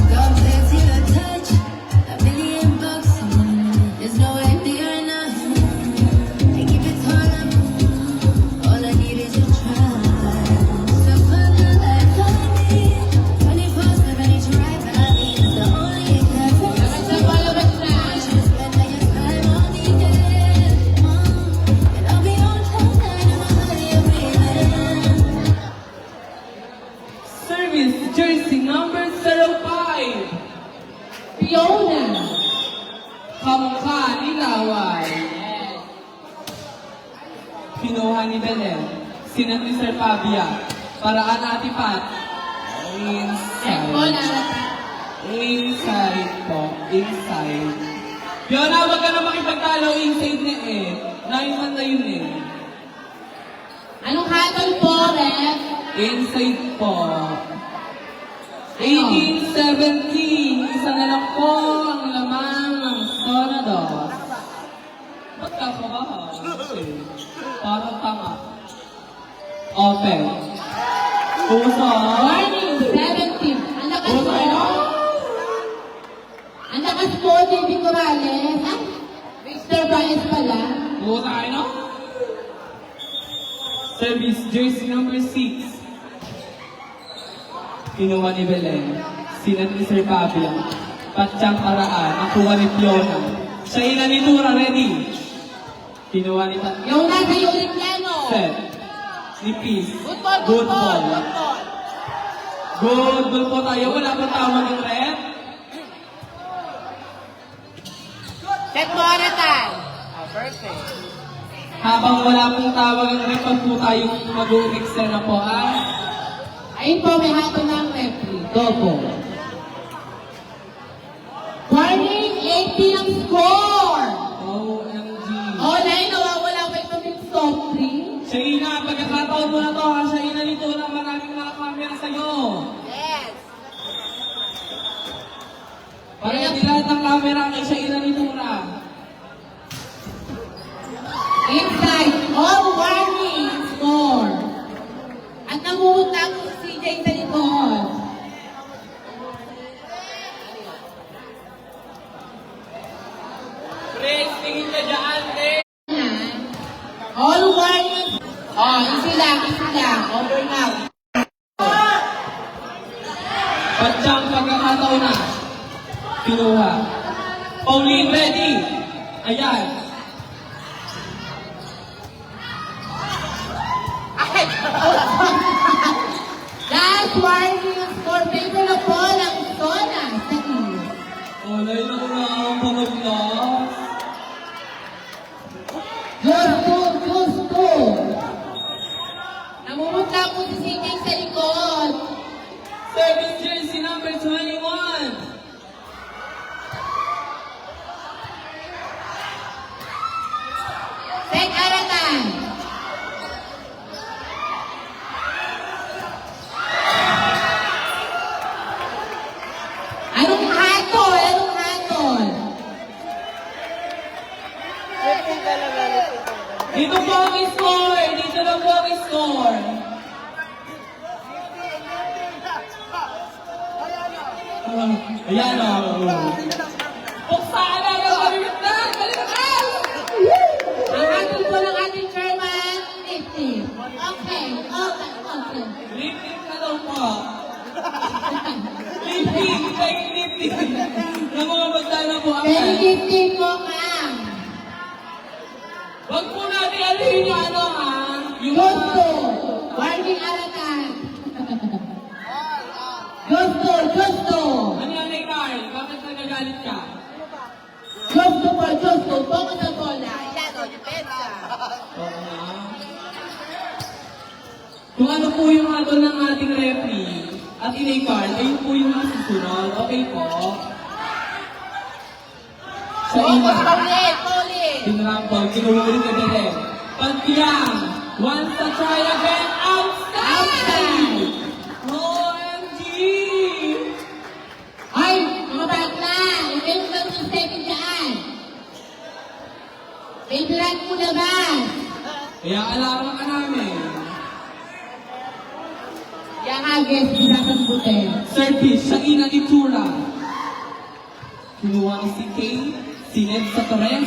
God bless your touch, $1 million bucks. There's no way bigger enough. I keep it all up. All I need is your trust. So fun like me, 24/7 each ride by me. It's the only cafe. Sa palabas na. Spend all your time on the end. And I'll be on cloud nine in my body breathing. Service, jersey number 05. Fiona. Kamukha ni Laway. Kinuha ni Belen. Sinet ni Sir Pabia. Paraan Ate Pat. Next ball Inside. na. Inside po. Inside. Fiona, wag ka na makipagtalo. Inside na eh. 9-1 na yun eh. Anong hatol po, Ref? Inside po. 18-17. Isa na lang po ang lamang ng Sonados. Ba't ka ba ha? Parang tanga. Open. Puso. Warning, 17. Ang lakas po. Ang lakas po, JB Corrales. Ah, Mr. Baez pala. Puso tayo, no? Service jersey number 6. Kinuha ni Belen. Sinat ni Sir Pablo. Patsyang paraan. Nakuha ni Fiona. Siya ina ni Tura, ready. Kinuha ni Yung nasa unit plano. Set. Ni Peace. Good ball, good ball, good ball. Good ball po tayo. Wala pa tama ng rep. Check mo na tayo. Habang wala pong tawag ang rep, pag po tayong mag-uumikser na po, ha? Ayun po, may hatol ng referee. Go po. Warning, 18 ang score. OMG. Online, nawawala pa ito ng soft drink. Siya ina, pagkakataon mo na to, ha? Siya ina nito na maraming mga camera sa'yo. Yes. Para yung lahat ng camera kay siya ina nito na. Inside, all warning score. At namutang si CJ sa likod. Chris, tingin ka dyan, All warning. Oh, easy lang, easy lang. Over now. Patsyang pagkakataon na. Kinuha. Pauline, ready. Ayan. Last warning score. Favor na po ng Sona sa East. Wala yun ako na ang pangablas. Ayan o. Puksaan na ng malimit na! Balikan! Ang atin po ng ating chairman, lifting. Okay. Lifting na daw po. Lifting, like lifting. Ng mga magdala po ang Very lifting po, ma'am. Huwag po natin alihin yung ano ha. Yung Gusto. Warning alatan. Gusto. Ano yan eh, Carl? Bakit nagagalit ka? Gusto. Toko sa bola. Ayan o, depensa. Oo nga. Kung ano po yung ato ng ating referee at inay Carl, ayun po yung masusunod. Okay po? Sa ina. Paulit. Tinrampol, kinuhuli ka na rin. Pagkiyang, once to try again, outside! OMG! Ay, mga bakla. Hindi mo lang yung second dyan. May blood mo naman. Kaya alarma ka namin. Yan nga, guys, binasambutin. Service, sa ina ni Tura. Kinuha ni si Kay, si Ned sa Torres,